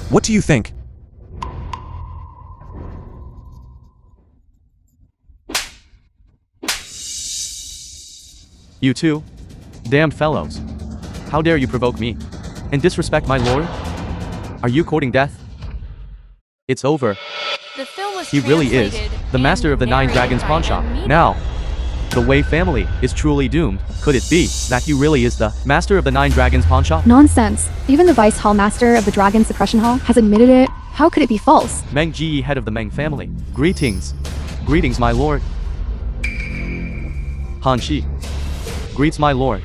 What do you think? You two damned fellows. How dare you provoke me and disrespect my lord? Are you courting death? It's over. The film was He really is translated the master and of the 9 narrated Dragons by pawn shop. Eminem. Now, the Wei family is truly doomed. Could it be that he really is the master of the 9 Dragons pawn shop? Nonsense. Even the Vice Hall Master of the Dragon Suppression Hall has admitted it. How could it be false? Meng Ji, head of the Meng family. Greetings. Greetings, my lord. Han Shi. Greets my lord.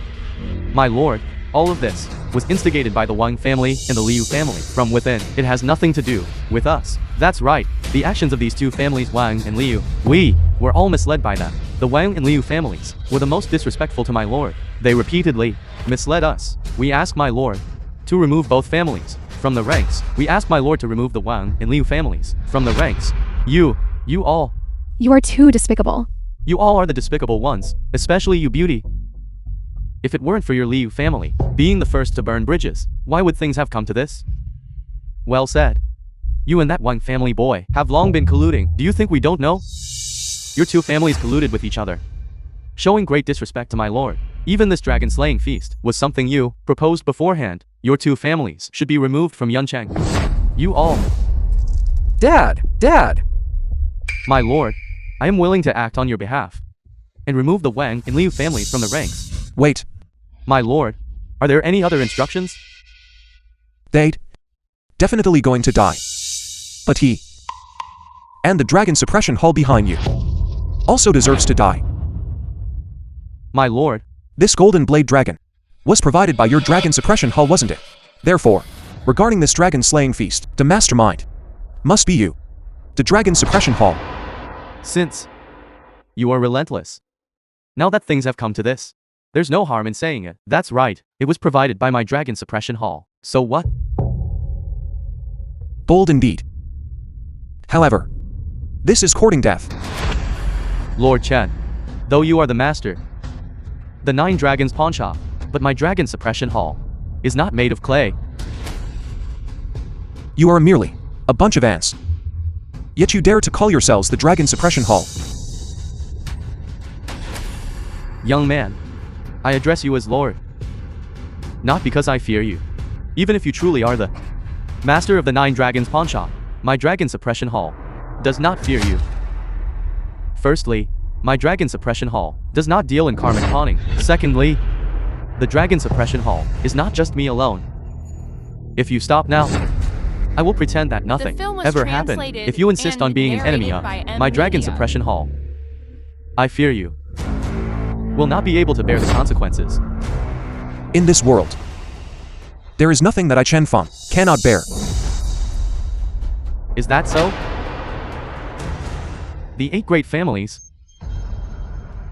My lord, all of this was instigated by the Wang family and the Liu family from within. It has nothing to do with us. That's right. The actions of these two families, Wang and Liu, we were all misled by them. The Wang and Liu families were the most disrespectful to my lord. They repeatedly misled us. We ask my lord to remove both families from the ranks. We ask my lord to remove the Wang and Liu families from the ranks. You all. You are too despicable. You all are the despicable ones, especially you, Beauty. If it weren't for your Liu family being the first to burn bridges, why would things have come to this? Well said. You and that Wang family boy have long been colluding. Do you think we don't know? Your two families colluded with each other, showing great disrespect to my lord. Even this dragon slaying feast was something you proposed beforehand. Your two families should be removed from Yuncheng. You all. Dad! My lord, I am willing to act on your behalf and remove the Wang and Liu families from the ranks. Wait. My lord, are there any other instructions? They'd definitely going to die. But he and the Dragon Suppression Hall behind you also deserves to die. My lord, This golden blade dragon was provided by your Dragon Suppression Hall, wasn't it? Therefore, regarding this dragon slaying feast, the mastermind must be you, the Dragon Suppression Hall. since you are relentless. Now that things have come to this, there's no harm in saying it. That's right, it was provided by my Dragon Suppression Hall. So what? Bold indeed. However, this is courting death. Lord Chen, though you are the master, the 9 Dragons pawn shop, but my Dragon Suppression Hall is not made of clay. You are merely a bunch of ants. Yet you dare to call yourselves the Dragon Suppression Hall. Young man, I address you as Lord. Not because I fear you. Even if you truly are the master of the 9 Dragons pawn shop, my Dragon Suppression Hall does not fear you. Firstly, my Dragon Suppression Hall does not deal in karmic pawning. Secondly, the Dragon Suppression Hall is not just me alone. If you stop now, I will pretend that nothing film was ever happened. translated If you insist and on being an enemy narrated of by my Dragon Eminem. Suppression Hall, I fear you will not be able to bear the consequences. In this world, there is nothing that I Chen Feng cannot bear. Is that so? The 8 great families.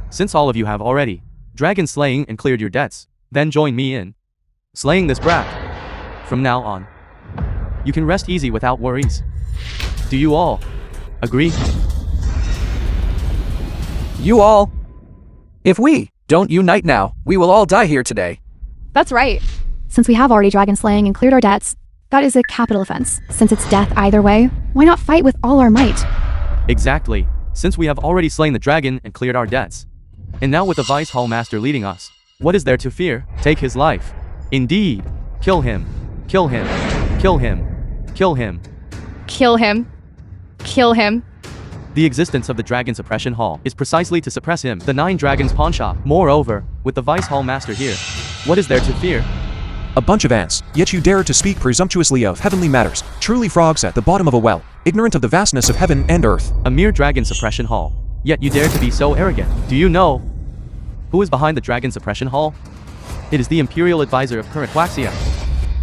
Since all of you have already dragon slaying and cleared your debts, then join me in slaying this brat. From now on, you can rest easy without worries. Do you all agree? You all. If we don't unite now, we will all die here today. That's right. Since we have already dragon slaying and cleared our debts, that is a capital offense. Since it's death either way, why not fight with all our might? Exactly. Since we have already slain the dragon and cleared our debts, and now with the Vice Hall Master leading us, what is there to fear? Take his life. Indeed. Kill him. Kill him. Kill him. Kill him. Kill him. Kill him. The existence of the Dragon Suppression Hall is precisely to suppress him, the 9 Dragons pawn shop. Moreover, with the Vice Hall Master here, what is there to fear? A bunch of ants, yet you dare to speak presumptuously of heavenly matters, truly frogs at the bottom of a well, ignorant of the vastness of heaven and earth. A mere Dragon Suppression Hall, yet you dare to be so arrogant. Do you know who is behind the Dragon Suppression Hall? It is the Imperial Advisor of current Waxia.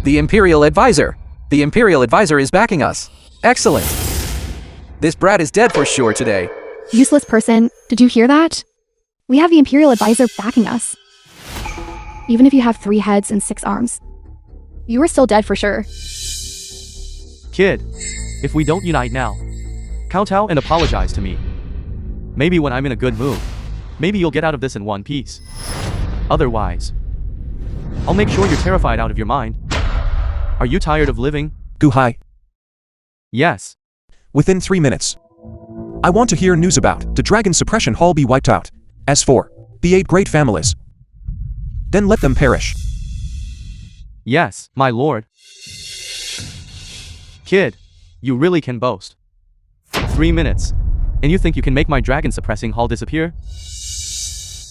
The Imperial Advisor. The Imperial Advisor is backing us. Excellent. This brat is dead for sure today. Useless person, did you hear that? We have the Imperial Advisor backing us. Even if you have 3 heads and 6 arms, you are still dead for sure. Kid, if we don't unite now, kowtow and apologize to me. Maybe when I'm in a good mood, maybe you'll get out of this in one piece. Otherwise, I'll make sure you're terrified out of your mind. Are you tired of living? Guhai. Yes. Within 3 minutes. I want to hear news about the Dragon Suppression Hall be wiped out. As for the 8 great families, then let them perish. Yes, my lord. Kid, you really can boast. 3 minutes, and you think you can make my Dragon Suppressing Hall disappear?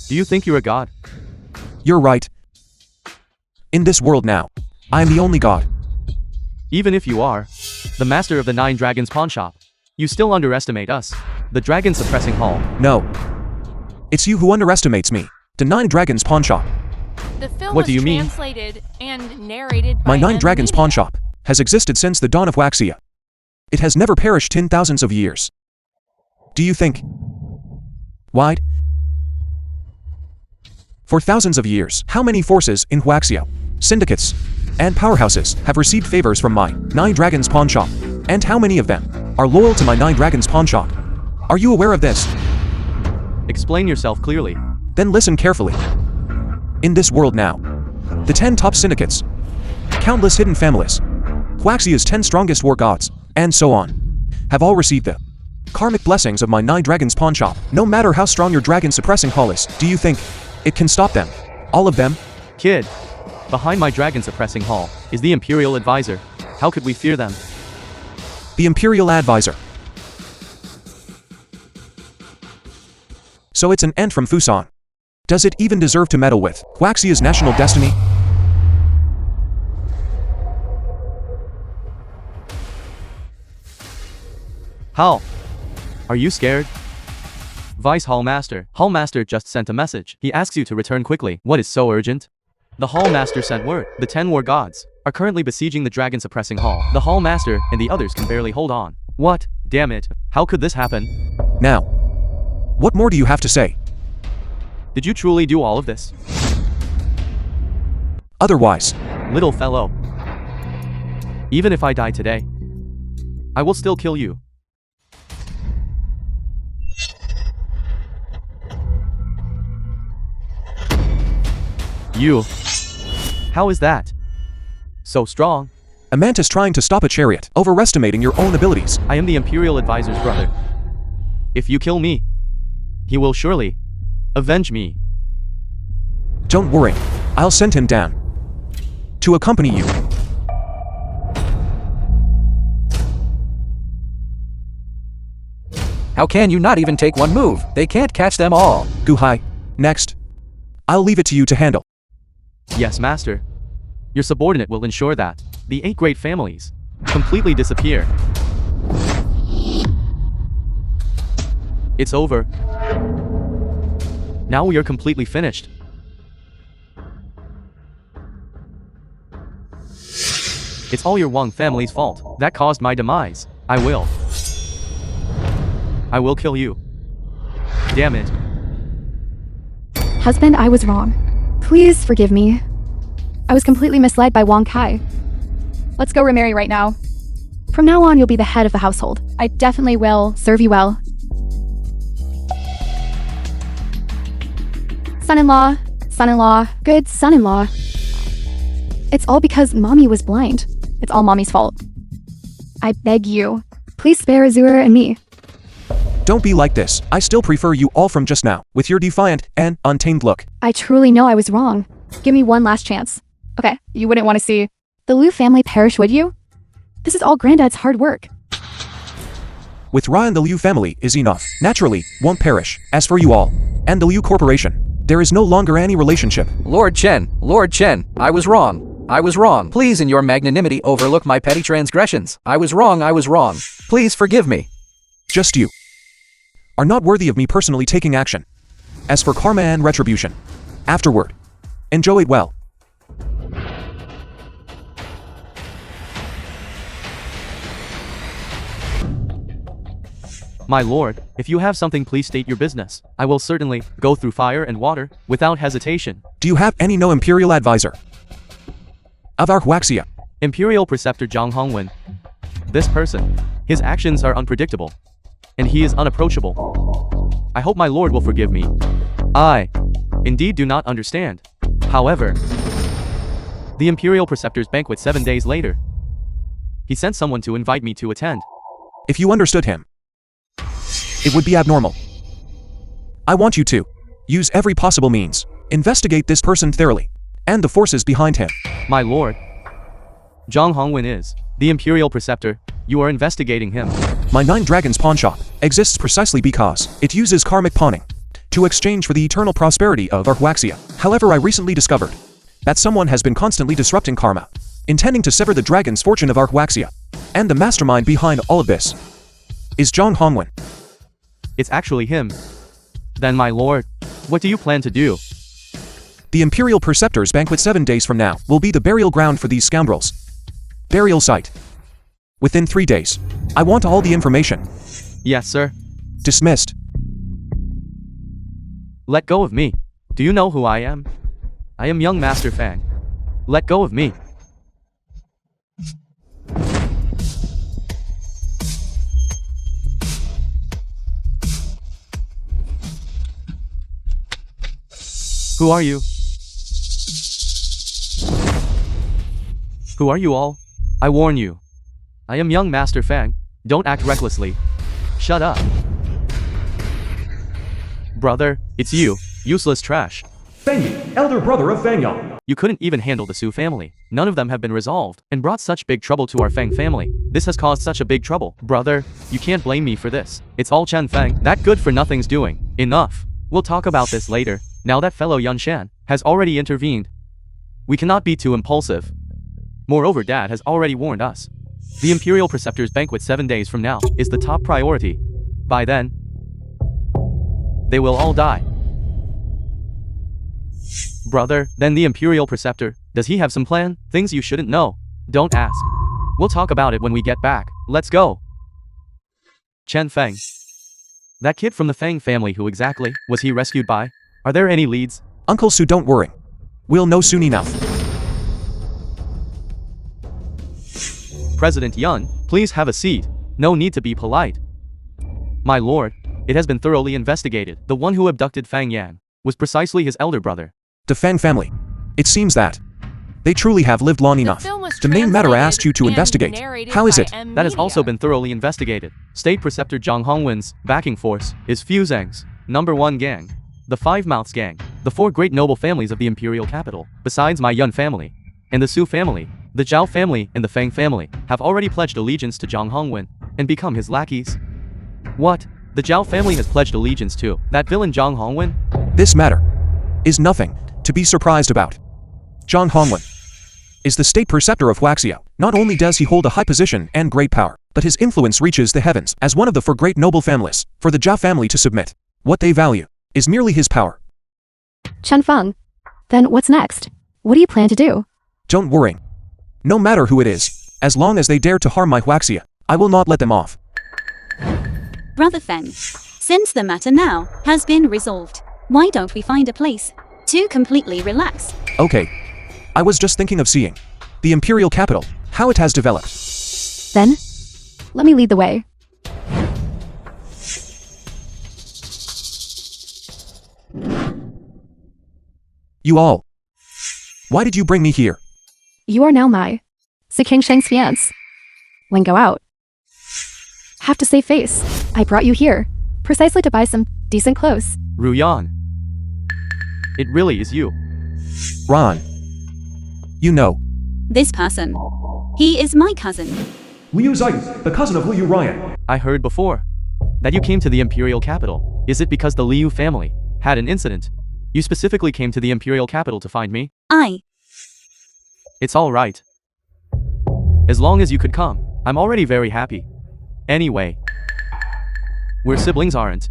Do you think you're a god? You're right. In this world now, I am the only god. Even if you are the master of the 9 Dragons pawn shop, you still underestimate us, the Dragon Suppressing Hall. No. It's you who underestimates me, the 9 Dragons pawn shop. The film What was do you mean? translated and narrated My by 9 Dragons Elimination. pawn shop has existed since the dawn of Waxia. It has never perished in thousands of years. Do you think? Wide? For thousands of years, how many forces in Waxia, syndicates, and powerhouses have received favors from my 9 Dragons pawn shop? And how many of them are loyal to my 9 Dragons pawn shop? Are you aware of this? Explain yourself clearly. Then listen carefully. In this world now, the 10 top syndicates, countless hidden families, Waxia's 10 strongest war gods, and so on, have all received the karmic blessings of my 9 Dragons pawn shop. No matter how strong your Dragon Suppressing Hall is, do you think it can stop them? All of them? Kid, behind my Dragon Suppressing Hall is the Imperial Advisor. How could we fear them? The Imperial Advisor. So it's an ant from Fusan. Does it even deserve to meddle with Waxia's national destiny? Hal, are you scared? Vice Hall Master. Hall Master just sent a message. He asks you to return quickly. What is so urgent? The Hall Master sent word. The 10 war gods are currently besieging the Dragon Suppressing Hall. The Hall Master and the others can barely hold on. What? Damn it. How could this happen? Now, what more do you have to say? Did you truly do all of this? Otherwise, Little fellow. Even if I die today, I will still kill you. You. How is that? So strong. a mantis trying to stop a chariot, overestimating your own abilities. I am the Imperial Advisor's brother. If you kill me, he will surely avenge me. Don't worry, I'll send him down to accompany you. How can you not even take one move? They can't catch them all. Guhai, next. I'll leave it to you to handle. Yes, Master. Your subordinate will ensure that the 8 great families completely disappear. It's over. Now we are completely finished. It's all your Wang family's fault that caused my demise. I will kill you. Damn it. Husband, I was wrong. Please forgive me. I was completely misled by Wong Kai. Let's go remarry right now. From now on, you'll be the head of the household. I definitely will serve you well. Son-in-law, son-in-law, good son-in-law. It's all because Mommy was blind. It's all Mommy's fault. I beg you, please spare Azura and me. Don't be like this. I still prefer you all from just now, with your defiant and untamed look. I truly know I was wrong. Give me one last chance. Okay, you wouldn't want to see the Liu family perish, would you? This is all Granddad's hard work. With Ra and the Liu family is enough. Naturally, won't perish. As for you all, and the Liu Corporation, there is no longer any relationship. Lord Chen, I was wrong. I was wrong. Please, in your magnanimity, overlook my petty transgressions. I was wrong. Please forgive me. Just you are not worthy of me personally taking action. As for karma and retribution, afterward, enjoy it well. My lord, if you have something, please state your business. I will certainly go through fire and water without hesitation. Do you have any Imperial advisor of our Huaxia? Imperial Preceptor Zhang Hongwen. This person, his actions are unpredictable, and he is unapproachable. I hope my lord will forgive me. I, indeed, do not understand. However, the Imperial Preceptor's banquet 7 days later, he sent someone to invite me to attend. If you understood him, it would be abnormal. I want you to use every possible means, investigate this person thoroughly, and the forces behind him. My lord, Zhang Hongwen is the Imperial Preceptor. You are investigating him. My 9 Dragons pawn shop exists precisely because it uses karmic pawning to exchange for the eternal prosperity of our Huaxia. However, I recently discovered that someone has been constantly disrupting karma, intending to sever the dragon's fortune of our Huaxia, and the mastermind behind all of this is Zhang Hongwen. It's actually him. Then, my lord, what do you plan to do? The Imperial Preceptor's banquet 7 days from now will be the burial ground for these scoundrels. Burial site. Within 3 days. I want all the information. Yes, sir. Dismissed. Let go of me. Do you know who I am? I am young Master Fang. Let go of me. Who are you? Who are you all? I warn you. I am young Master Fang. Don't act recklessly. Shut up. Brother, it's you. Useless trash. Fang Yi, elder brother of Fang Yang. You couldn't even handle the Su family. None of them have been resolved, and brought such big trouble to our Fang family. This has caused such a big trouble. Brother, you can't blame me for this. It's all Chen Fang, that good for nothing's doing. Enough. We'll talk about this later. Now that fellow Yun Shan has already intervened. We cannot be too impulsive. Moreover, Dad has already warned us. The Imperial Preceptor's banquet 7 days from now is the top priority. By then, they will all die. Brother, then the Imperial Preceptor, does he have some plan? Things you shouldn't know. Don't ask. We'll talk about it when we get back. Let's go. Chen Feng. That kid from the Fang family, who exactly was he rescued by? Are there any leads? Uncle Su, don't worry. We'll know soon enough. President Yun, please have a seat. No need to be polite. My lord, it has been thoroughly investigated. The one who abducted Fang Yan was precisely his elder brother. The Fang family. It seems that they truly have lived long enough. The main matter I asked you to investigate. How is it? That has also been thoroughly investigated. State Preceptor Zhang Hongwen's backing force is Fuzang's #1 gang, the Five Mouths gang, the 4 great noble families of the imperial capital, besides my Yun family, and the Su family, the Zhao family, and the Fang family, have already pledged allegiance to Zhang Hongwen and become his lackeys. What? The Zhao family has pledged allegiance to that villain Zhang Hongwen? This matter is nothing to be surprised about. Zhang Hongwen is the state preceptor of Huaxia. Not only does he hold a high position and great power, but his influence reaches the heavens. As one of the 4 great noble families, for the Zhao family to submit, what they value is merely his power. Chen Feng, then what's next? What do you plan to do? Don't worry. No matter who it is, as long as they dare to harm my Huaxia, I will not let them off. Brother Feng, Since the matter now has been resolved, why don't we find a place to completely relax? Okay. I was just thinking of seeing the Imperial capital, how it has developed. Then, let me lead the way. You all. Why did you bring me here? You are now my King Shang's fiance. When go out, have to save face. I brought you here precisely to buy some decent clothes. Ruyan. It really is you. Ron. You know. This person. He is my cousin. Liu Zaiyu, the cousin of Liu Ryan. I heard before that you came to the Imperial capital. Is it because the Liu family had an incident? You specifically came to the Imperial capital to find me? It's all right. As long as you could come, I'm already very happy. Anyway, we're siblings, aren't?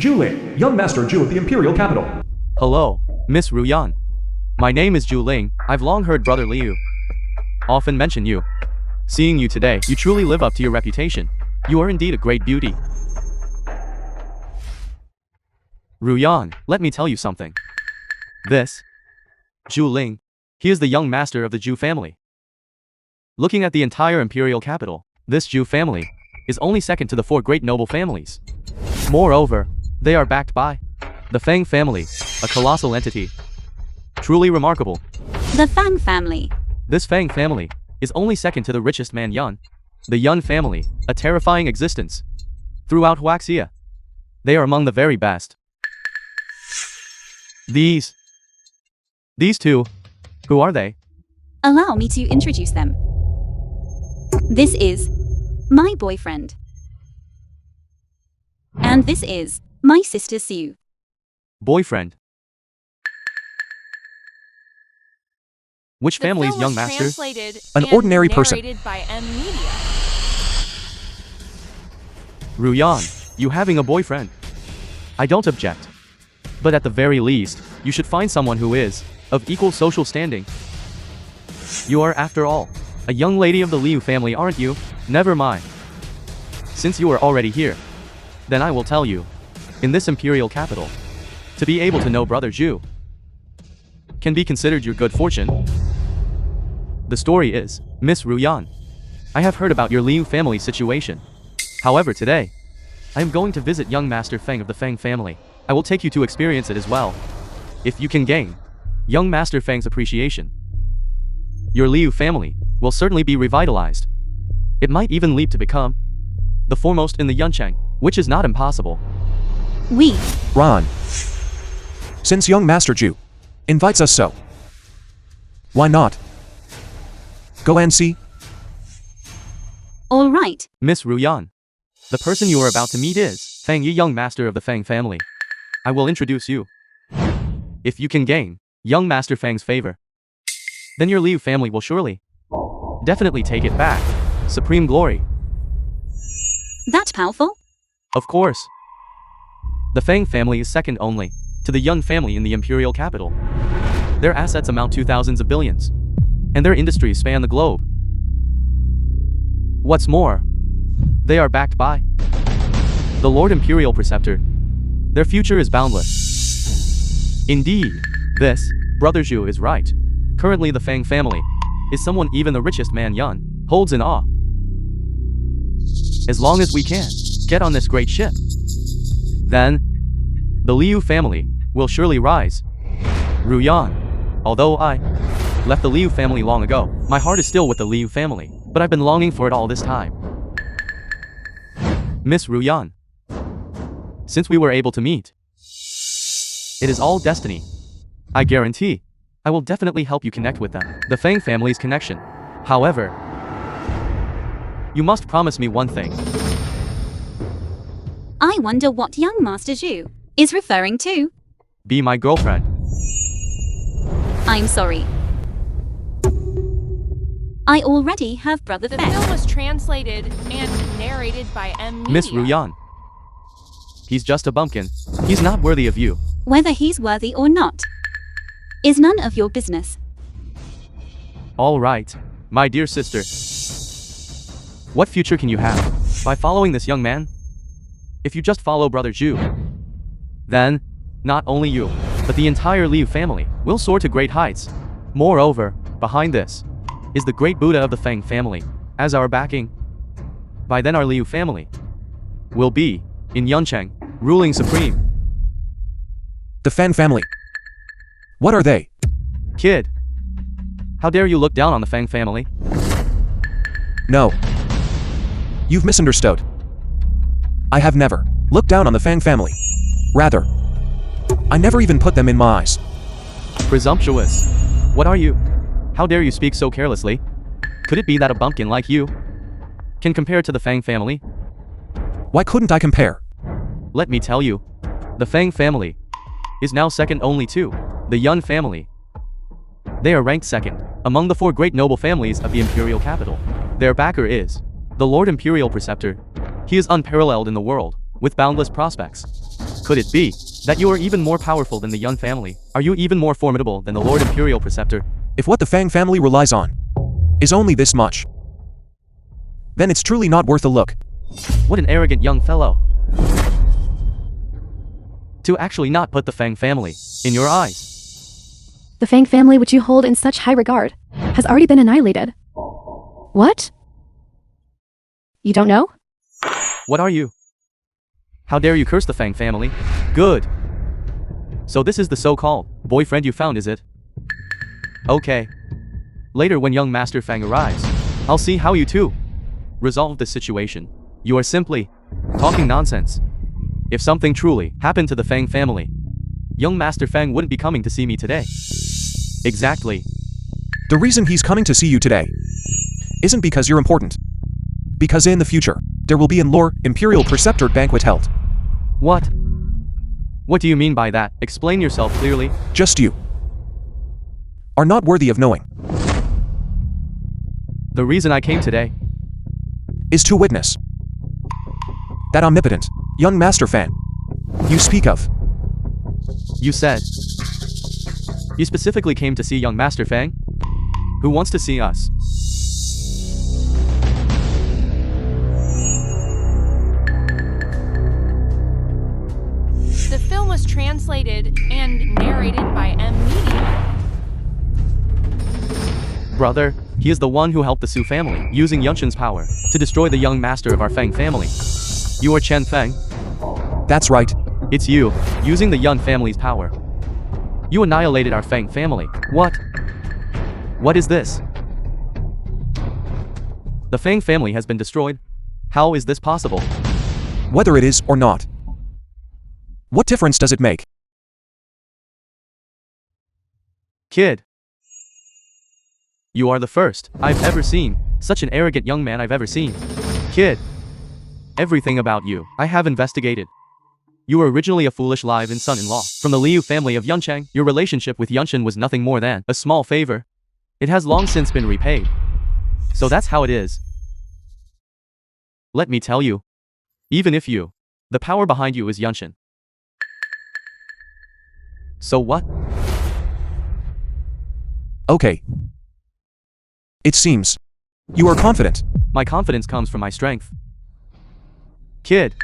Zhu Ling, young master Zhu at the Imperial capital. Hello, Miss Ruyan. My name is Zhu Ling. I've long heard Brother Liu often mention you. Seeing you today, you truly live up to your reputation. You are indeed a great beauty. Ruyan, let me tell you something. This Zhu Ling, he is the young master of the Zhu family. Looking at the entire Imperial capital, this Zhu family is only second to the 4 great noble families. Moreover, they are backed by the Fang family, a colossal entity. Truly remarkable. The Fang family. This Fang family is only second to the richest man Yun. The Yun family, a terrifying existence. Throughout Huaxia, they are among the very best. These two, who are they? Allow me to introduce them. This is my boyfriend. And this is my sister Sue. Boyfriend. Which The family's film young was master? translated An and ordinary person. narrated by M Media. Ruyan, you having a boyfriend? I don't object. But at the very least, you should find someone who is of equal social standing. You are, after all, a young lady of the Liu family, aren't you? Never mind. Since you are already here, then I will tell you. In this imperial capital, to be able to know Brother Zhu can be considered your good fortune. The story is, Miss Ruyan, I have heard about your Liu family situation. However, today, I am going to visit young Master Fang of the Fang family. I will take you to experience it as well. If you can gain young Master Fang's appreciation, your Liu family will certainly be revitalized. It might even leap to become the foremost in the Yuncheng, which is not impossible. Ron. Since young Master Zhu invites us so, why not? Go and see. All right. Miss Ruyan, the person you are about to meet is Fang Yi, young master of the Fang family. I will introduce you. If you can gain young Master Fang's favor, then your Liu family will surely, definitely take it back. Supreme glory. That powerful? Of course. The Fang family is second only to the Yun family in the imperial capital. Their assets amount to thousands of billions, and their industries span the globe. What's more, they are backed by the Lord Imperial Preceptor. Their future is boundless. Indeed, this, Brother Zhu is right. Currently the Fang family is someone even the richest man Yun holds in awe. As long as we can get on this great ship, then the Liu family will surely rise. Ruyan, although I left the Liu family long ago, my heart is still with the Liu family, but I've been longing for it all this time. Miss Ruyan, since we were able to meet, it is all destiny. I guarantee I will definitely help you connect with them, the Fang family's connection. However, you must promise me one thing. I wonder what young Master Zhu is referring to. Be my girlfriend. I'm sorry. I already have Brother The Fang. film was translated and narrated by M Media. Miss Ruyan, he's just a bumpkin. He's not worthy of you. Whether he's worthy or not is none of your business. All right, my dear sister. What future can you have? By following this young man? If you just follow Brother Zhu, then, not only you, but the entire Liu family will soar to great heights. Moreover, behind this is the great Buddha of the Fang family as our backing. By then our Liu family will be, in Yuncheng, ruling supreme. The Fang family. What are they? Kid, how dare you look down on the Fang family? No. You've misunderstood. I have never looked down on the Fang family. Rather, I never even put them in my eyes. Presumptuous. What are you? How dare you speak so carelessly? Could it be that a bumpkin like you can compare to the Fang family? Why couldn't I compare? Let me tell you, the Fang family is now second only to the Yun family. They are ranked second among the 4 great noble families of the imperial capital. Their backer is the Lord Imperial Preceptor. He is unparalleled in the world, with boundless prospects. Could it be that you are even more powerful than the Yun family? Are you even more formidable than the Lord Imperial Preceptor? If what the Fang family relies on is only this much, then it's truly not worth a look. What an arrogant young fellow. To actually not put the Fang family in your eyes. The Fang family which you hold in such high regard has already been annihilated. What? You don't know? What are you? How dare you curse the Fang family? Good. So this is the so-called boyfriend you found, is it? Okay. Later when young Master Fang arrives, I'll see how you two resolve this situation. You are simply talking nonsense. If something truly happened to the Fang family, young Master Fang wouldn't be coming to see me today. Exactly. The reason he's coming to see you today isn't because you're important. Because in the future, there will be an Lord Imperial Preceptor banquet held. What? What do you mean by that? Explain yourself clearly. Just you are not worthy of knowing. The reason I came today Is to witness that omnipotent young Master Fang you speak of. You said you specifically came to see young Master Fang? Who wants to see us? The film was translated and narrated by M. Media. Brother, he is the one who helped the Su family, using Yunshin's power, to destroy the young master of our Fang family. You are Chen Feng? That's right. It's you, using the Yun family's power. You annihilated our Fang family. What? What is this? The Fang family has been destroyed? How is this possible? Whether it is or not, what difference does it make? Kid. You are the first I've ever seen. Such an arrogant young man I've ever seen. Kid. Everything about you, I have investigated. You were originally a foolish live-in son-in-law from the Liu family of Yuncheng. Your relationship with Yunshin was nothing more than a small favor. It has long since been repaid. So that's how it is. Let me tell you. Even if you, the power behind you is Yunshin. So what? Okay. It seems you are confident. My confidence comes from my strength. Kid,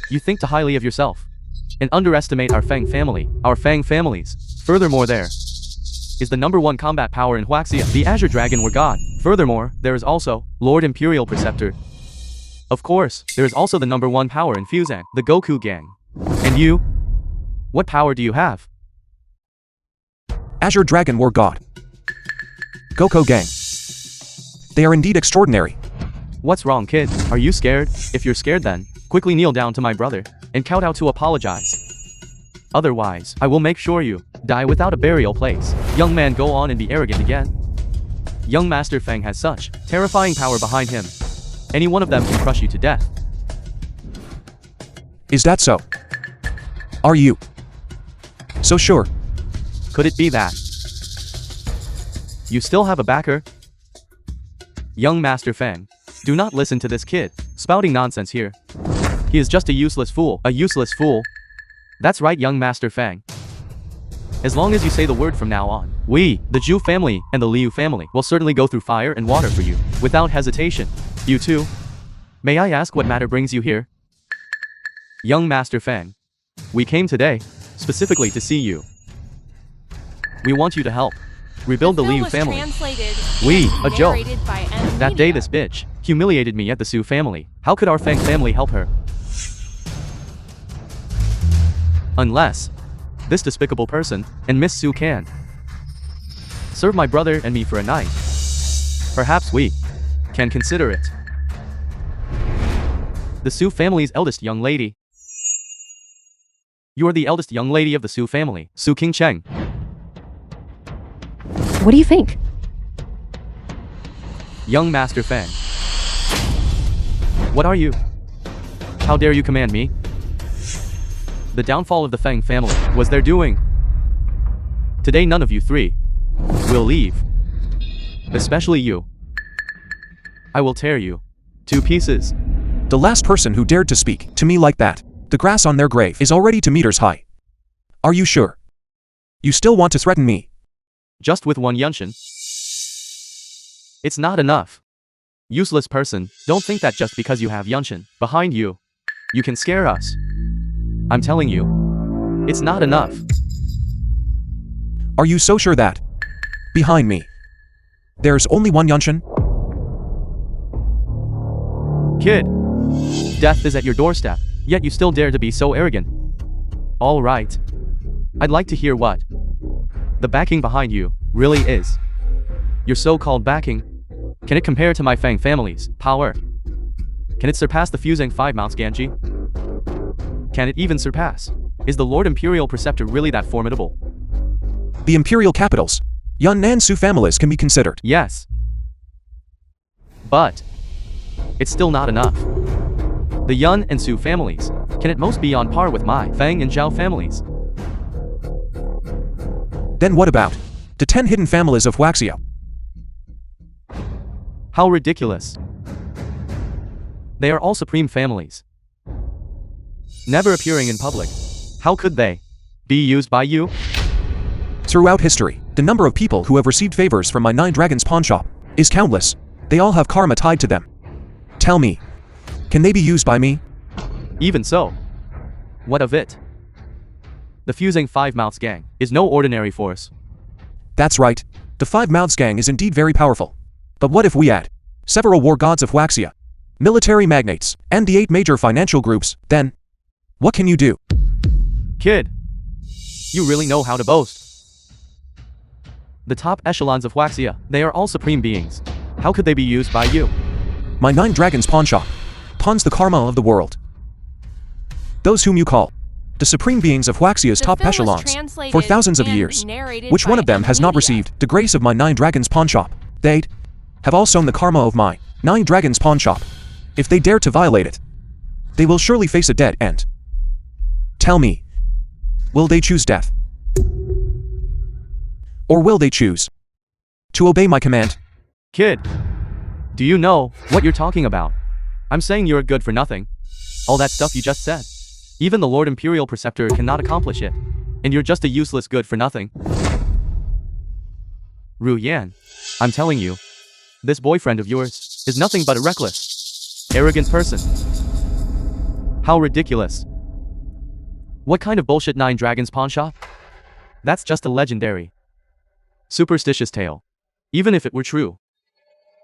you think too highly of yourself and underestimate our Fang family, our Fang families. Furthermore, there is the #1 combat power in Huaxia, the Azure Dragon War God. Furthermore, there is also Lord Imperial Preceptor. Of course, there is also the #1 power in Fuzang, the Goku Gang. And you? What power do you have? Azure Dragon War God. Goku Gang. They are indeed extraordinary. What's wrong, kid? Are you scared? If you're scared, then quickly kneel down to my brother and kowtow to apologize. Otherwise, I will make sure you die without a burial place. Young man, go on and be arrogant again. Young Master Fang has such terrifying power behind him. Any one of them can crush you to death. Is that so? Are you so sure? Could it be that you still have a backer? Young Master Fang, do not listen to this kid spouting nonsense here. He is just a useless fool. A useless fool? That's right, young Master Fang. As long as you say the word from now on, we, the Zhu family and the Liu family, will certainly go through fire and water for you, without hesitation. You too May I ask what matter brings you here? Young Master Fang. We came today, specifically to see you. We want you to help rebuild the Liu family. We, a joke. That day this bitch humiliated me at the Su family. How could our Fang family help her? Unless this despicable person and Miss Su can serve my brother and me for a night. Perhaps we can consider it. The Su family's eldest young lady. You are the eldest young lady of the Su family, Su King Cheng. What do you think? Young Master Fang. What are you? How dare you command me? The downfall of the Fang family was their doing. Today none of you three will leave. Especially you. I will tear you to pieces. The last person who dared to speak to me like that, the grass on their grave is already 2 meters high. Are you sure? You still want to threaten me? Just with one Yunshin. It's not enough. Useless person, don't think that just because you have Yunshin behind you, you can scare us. I'm telling you, it's not enough. Are you so sure that behind me there's only one Yunshin? Kid, death is at your doorstep, yet you still dare to be so arrogant. All right. I'd like to hear what the backing behind you really is. Your so-called backing, can it compare to my Fang family's power? Can it surpass the fusing 5 Mounts Ganji? Can it even surpass? Is the Lord Imperial Preceptor really that formidable? The Imperial capitals, Yun and Su families can be considered. Yes. But it's still not enough. The Yun and Su families can at most be on par with my Fang and Zhao families. Then what about the 10 hidden families of Huaxia? How ridiculous. They are all supreme families, never appearing in public. How could they be used by you? Throughout history, the number of people who have received favors from my 9 Dragons pawn shop is countless. They all have karma tied to them. Tell me, can they be used by me? Even so, what of it? The fusing 5 Mounts gang is no ordinary force. That's right. The 5 Mouths gang is indeed very powerful. But what if we add several war gods of Huaxia, military magnates, and the 8 major financial groups, then what can you do? Kid, you really know how to boast. The top echelons of Huaxia, they are all supreme beings. How could they be used by you? My 9 Dragons pawn shop pawns the karma of the world. Those whom you call the supreme beings of Huaxia's top echelons for thousands of years. Which one of them has not received the grace of my 9 Dragons pawn shop? They have all sown the karma of my 9 Dragons pawn shop. If they dare to violate it, they will surely face a dead end. Tell me, will they choose death? Or will they choose to obey my command? Kid, do you know what you're talking about? I'm saying you're good for nothing. All that stuff you just said. Even the Lord Imperial Preceptor cannot accomplish it. And you're just a useless good for nothing. Ru Yan, I'm telling you, this boyfriend of yours is nothing but a reckless, arrogant person. How ridiculous. What kind of bullshit 9 Dragons pawn shop? That's just a legendary, superstitious tale. Even if it were true.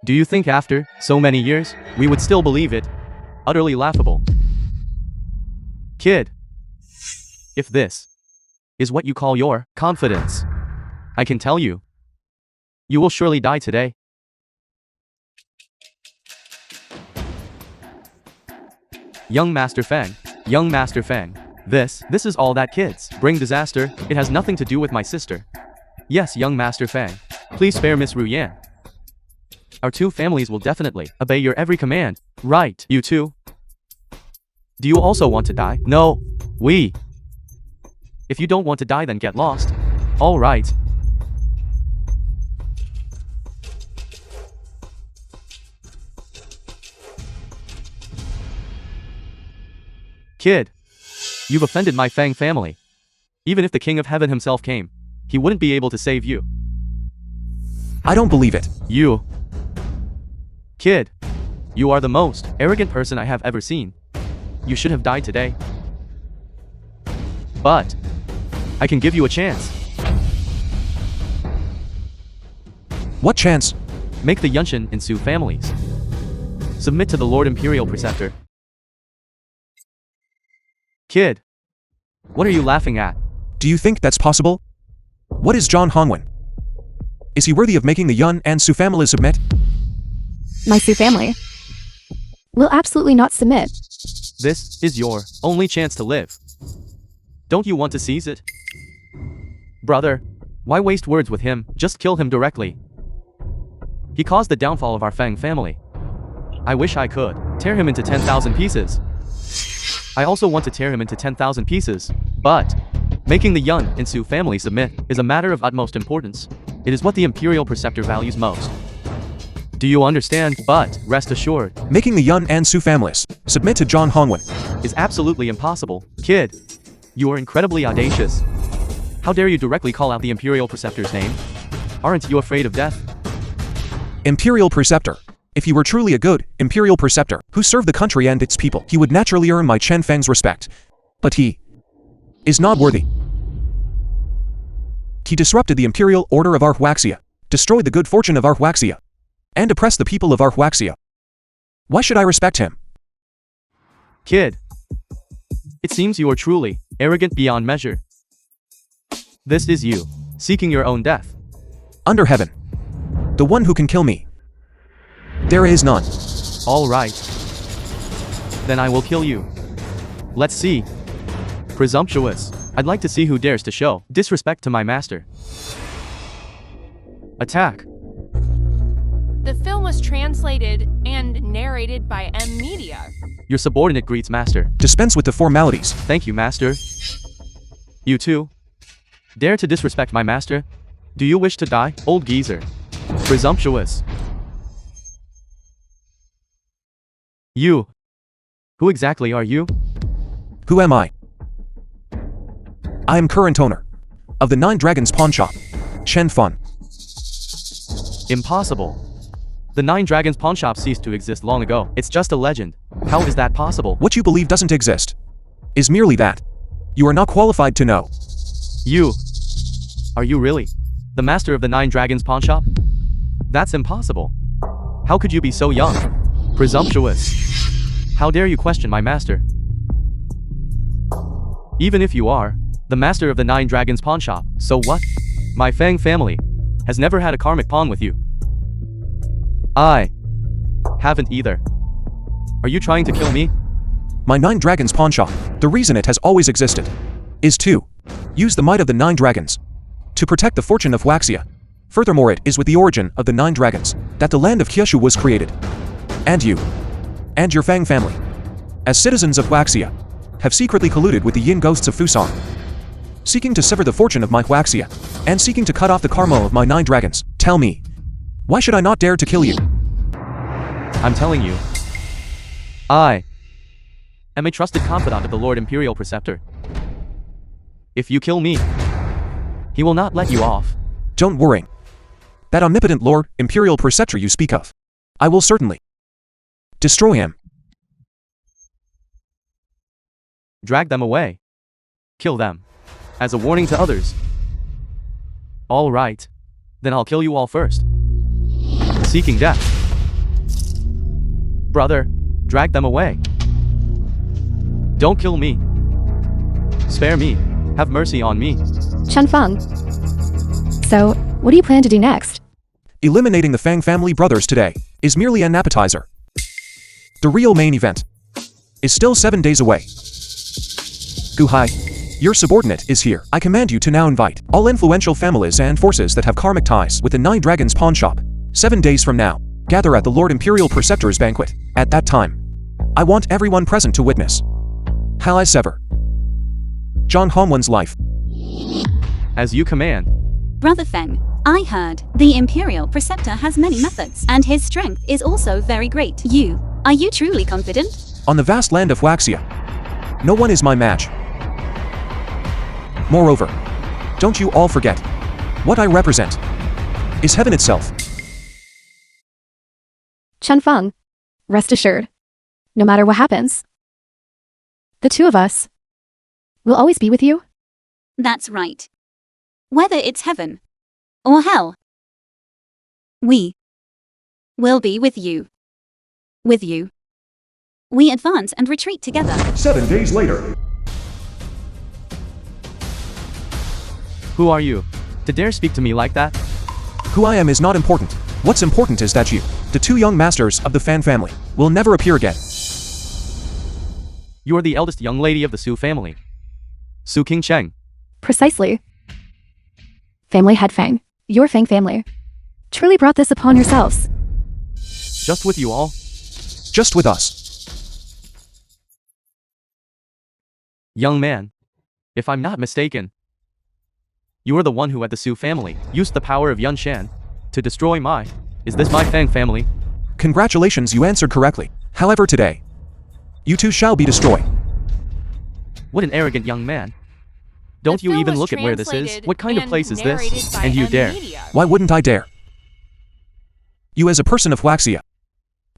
Do you think after so many years, we would still believe it? Utterly laughable. Kid, if this is what you call your confidence, I can tell you, you will surely die today. Young Master Fang, young Master Fang, this is all that kids bring disaster. It has nothing to do with my sister. Yes, young Master Fang, please spare Miss Ru Yan. Our 2 families will definitely obey your every command. Right, you too? Do you also want to die? No. We. If you don't want to die, then get lost. All right. Kid, you've offended my Fang family. Even if the King of Heaven himself came, he wouldn't be able to save you. I don't believe it. You. Kid, You are the most arrogant person I have ever seen. You should have died today. But I can give you a chance. What chance? Make the Yunshin and Su families submit to the Lord Imperial Preceptor. Kid, what are you laughing at? Do you think that's possible? What is John Hongwen? Is he worthy of making the Yun and Su families submit? My Su family will absolutely not submit. This is your only chance to live. Don't you want to seize it? Brother, why waste words with him? Just kill him directly. He caused the downfall of our Fang family. I wish I could tear him into 10,000 pieces. I also want to tear him into 10,000 pieces, but making the Yun and Su family submit is a matter of utmost importance. It is what the Imperial Preceptor values most. Do you understand? But rest assured, Making the Yun and Su families submit to John Hongwen is absolutely impossible. Kid, you are incredibly audacious. How dare you directly call out the Imperial Preceptor's name? Aren't you afraid of death? Imperial Preceptor. If he were truly a good Imperial Preceptor who served the country and its people, he would naturally earn my Chen Feng's respect. But he is not worthy. He disrupted the Imperial Order of Arhuaxia, destroyed the good fortune of Arhuaxia, and oppressed the people of Arhuaxia. Why should I respect him? Kid, it seems you are truly arrogant beyond measure. This is you, seeking your own death. Under heaven, the one who can kill me, there is none. All right. Then I will kill you. Let's see. Presumptuous. I'd like to see who dares to show disrespect to my master. Attack. The film was translated and narrated by M Media. Your subordinate greets master. Dispense with the formalities. Thank you, master. You too. Dare to disrespect my master? Do you wish to die, old geezer? Presumptuous. You. Who exactly are you? Who am I? I am current owner of the Nine Dragons pawn shop, Chen Fun. Impossible. The Nine Dragons pawn shop ceased to exist long ago. It's just a legend. How is that possible? What you believe doesn't exist is merely that. You are not qualified to know. You. Are you really the master of the Nine Dragons pawn shop? That's impossible. How could you be so young? Presumptuous. How dare you question my master? Even if you are the master of the Nine Dragons pawn shop, so what? My Fang family has never had a karmic pawn with you. I haven't either. Are you trying to kill me? My Nine Dragons pawn shop, the reason it has always existed, is to use the might of the Nine Dragons to protect the fortune of Waxia. Furthermore, it is with the origin of the Nine Dragons that the land of Kyushu was created. And you, and your Fang family, as citizens of Waxia, have secretly colluded with the Yin ghosts of Fusang, seeking to sever the fortune of my Waxia, and seeking to cut off the karma of my Nine Dragons. Tell me, why should I not dare to kill you? I'm telling you, I am a trusted confidant of the Lord Imperial Preceptor. If you kill me, he will not let you off. Don't worry. That omnipotent Lord Imperial Preceptor you speak of, I will certainly destroy him. Drag them away. Kill them. As a warning to others. All right. Then I'll kill you all first. Seeking death. Brother, drag them away. Don't kill me. Spare me. Have mercy on me. Chen Feng. So, what do you plan to do next? Eliminating the Fang family brothers today is merely an appetizer. The real main event is still 7 days away. Guhai, your subordinate is here. I command you to now invite all influential families and forces that have karmic ties with the Nine Dragons pawn shop. 7 days from now, gather at the Lord Imperial Preceptor's banquet. At that time, I want everyone present to witness how I sever John Hongwen's life. As you command. Brother Fang, I heard the Imperial Preceptor has many methods, and his strength is also very great. Are you truly confident? On the vast land of Waxia, no one is my match. Moreover, don't you all forget, what I represent is heaven itself. Chen Feng, Rest assured, no matter what happens, the two of us will always be with you. That's right. Whether it's heaven or hell, we will be with you. With you. We advance and retreat together. 7 days later. Who are you? To dare speak to me like that? Who I am is not important. What's important is that you, the two young masters of the Fang family, will never appear again. You are the eldest young lady of the Su family. Su King Cheng. Precisely. Family head Fang, your Fang family, truly brought this upon yourselves. Just with you all? Just with us. Young man. If I'm not mistaken, you are the one who at the Su family used the power of Yun Shan to destroy my... Is this my Fang family? Congratulations, you answered correctly. However, today, you two shall be destroyed. What an arrogant young man. Don't you even look at where this is? What kind of place is this? And you dare. Why wouldn't I dare? You as a person of Huaxia,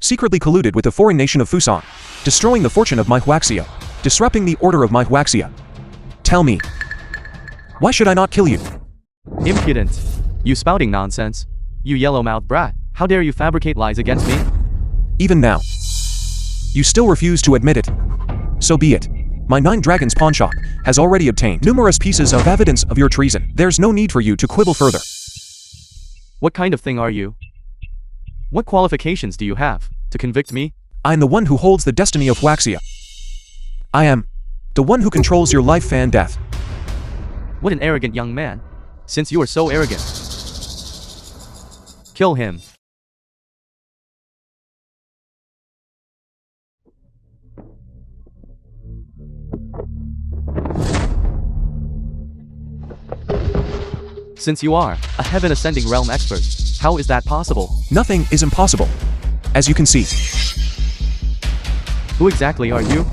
secretly colluded with the foreign nation of Fusan, destroying the fortune of my Huaxia, disrupting the order of my Huaxia. Tell me, why should I not kill you? Impudent. You spouting nonsense. You yellow-mouthed brat. How dare you fabricate lies against me? Even now, you still refuse to admit it. So be it. My 9 Dragons pawnshop has already obtained numerous pieces of evidence of your treason. There's no need for you to quibble further. What kind of thing are you? What qualifications do you have to convict me? I am the one who holds the destiny of Huaxia. I am the one who controls your life and death. What an arrogant young man. Since you are so arrogant, kill him. Since you are a heaven ascending realm expert, how is that possible? Nothing is impossible, as you can see. Who exactly are you?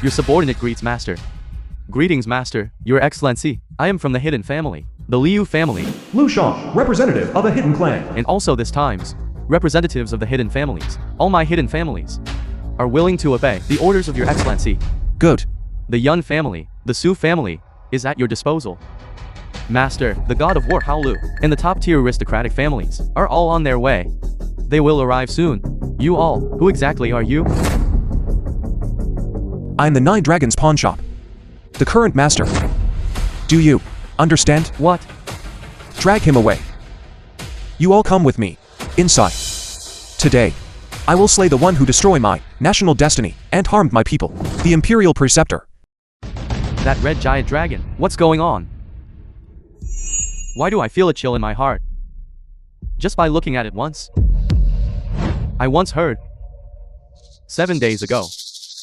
Your subordinate greets master. Greetings, master. Your excellency. I am from the hidden family, the Liu family, Lu Shang, representative of a hidden clan. and also this times, representatives of the hidden families. All my hidden families are willing to obey the orders of your excellency. Good. The Yun family, the Su family, is at your disposal. Master, the god of war Haolu, and the top-tier aristocratic families are all on their way. They will arrive soon. You all, who exactly are you? I am the 9 Dragons pawnshop, the current master. Do you understand? What? Drag him away. You all come with me, inside. Today, I will slay the one who destroyed my national destiny and harmed my people, the Imperial Preceptor. That red giant dragon. What's going on? Why do I feel a chill in my heart? Just by looking at it once. I once heard, 7 days ago,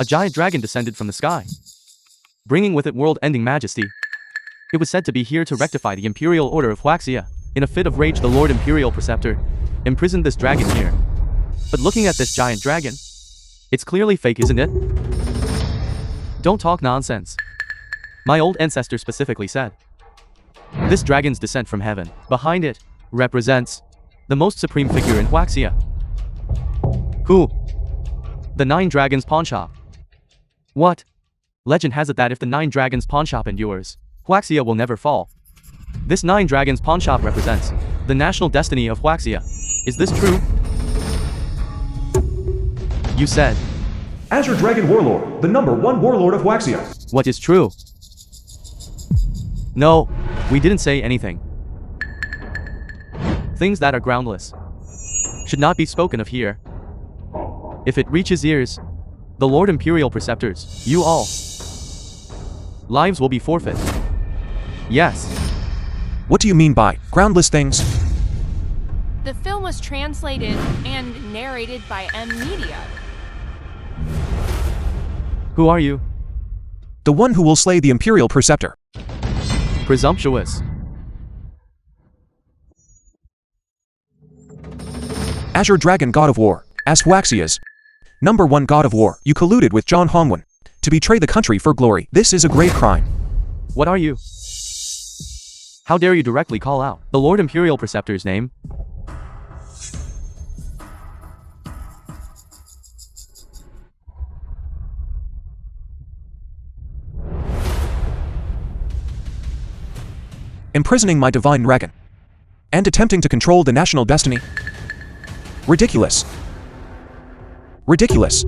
a giant dragon descended from the sky, bringing with it world-ending majesty. It was said to be here to rectify the Imperial Order of Huaxia. In a fit of rage, the Lord Imperial Preceptor imprisoned this dragon here. But looking at this giant dragon, it's clearly fake, isn't it? Don't talk nonsense. My old ancestor specifically said, this dragon's descent from heaven, behind it, represents the most supreme figure in Huaxia. Who? The 9 Dragons pawnshop. What? Legend has it that if the 9 Dragons pawnshop endures, Huaxia will never fall. This 9 Dragons pawnshop represents the national destiny of Huaxia. Is this true? You said, Azure Dragon Warlord, the #1 warlord of Huaxia. what is true? No, we didn't say anything. Things that are groundless should not be spoken of here. If it reaches ears, the Lord Imperial Preceptors, you all, lives will be forfeit. Yes. What do you mean by groundless things? The film was translated and narrated by M Media. Who are you? The one who will slay the Imperial Preceptor. Presumptuous. Azure Dragon God of War, as Huaxia's #1 God of War. You colluded with John Hongwen to betray the country for glory. This is a grave crime. What are you? How dare you directly call out the Lord Imperial Preceptor's name? Imprisoning my divine dragon. And attempting to control the national destiny. Ridiculous. Ridiculous.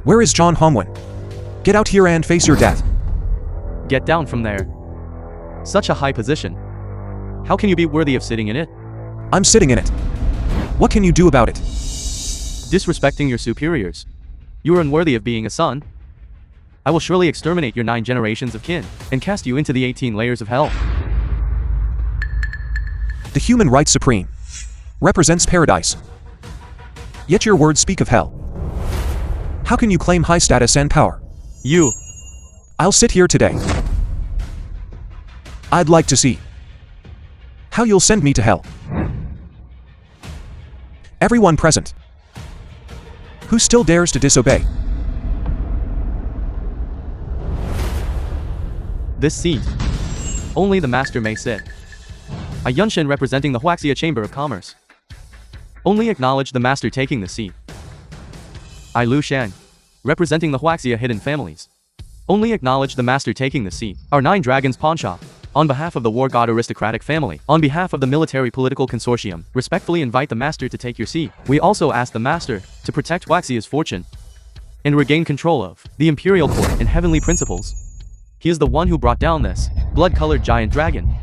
Where is John Hongwen? Get out here and face your death. Get down from there. Such a high position. How can you be worthy of sitting in it? I'm sitting in it. What can you do about it? Disrespecting your superiors. You are unworthy of being a son. I will surely exterminate your 9 generations of kin and cast you into the 18 layers of hell. The human right supreme represents paradise. Yet your words speak of hell. How can you claim high status and power? I'll sit here today. I'd like to see how you'll send me to hell. Everyone present who still dares to disobey. This seat, only the master may sit. A Yunshin representing the Huaxia Chamber of Commerce. Only acknowledge the master taking the seat. I Lu Shang, representing the Huaxia hidden families. Only acknowledge the master taking the seat. Our 9 Dragons Pawnshop, on behalf of the War God aristocratic family, on behalf of the military political consortium, respectfully invite the master to take your seat. We also ask the master to protect Huaxia's fortune and regain control of the Imperial Court and heavenly principles. He is the one who brought down this blood-colored giant dragon.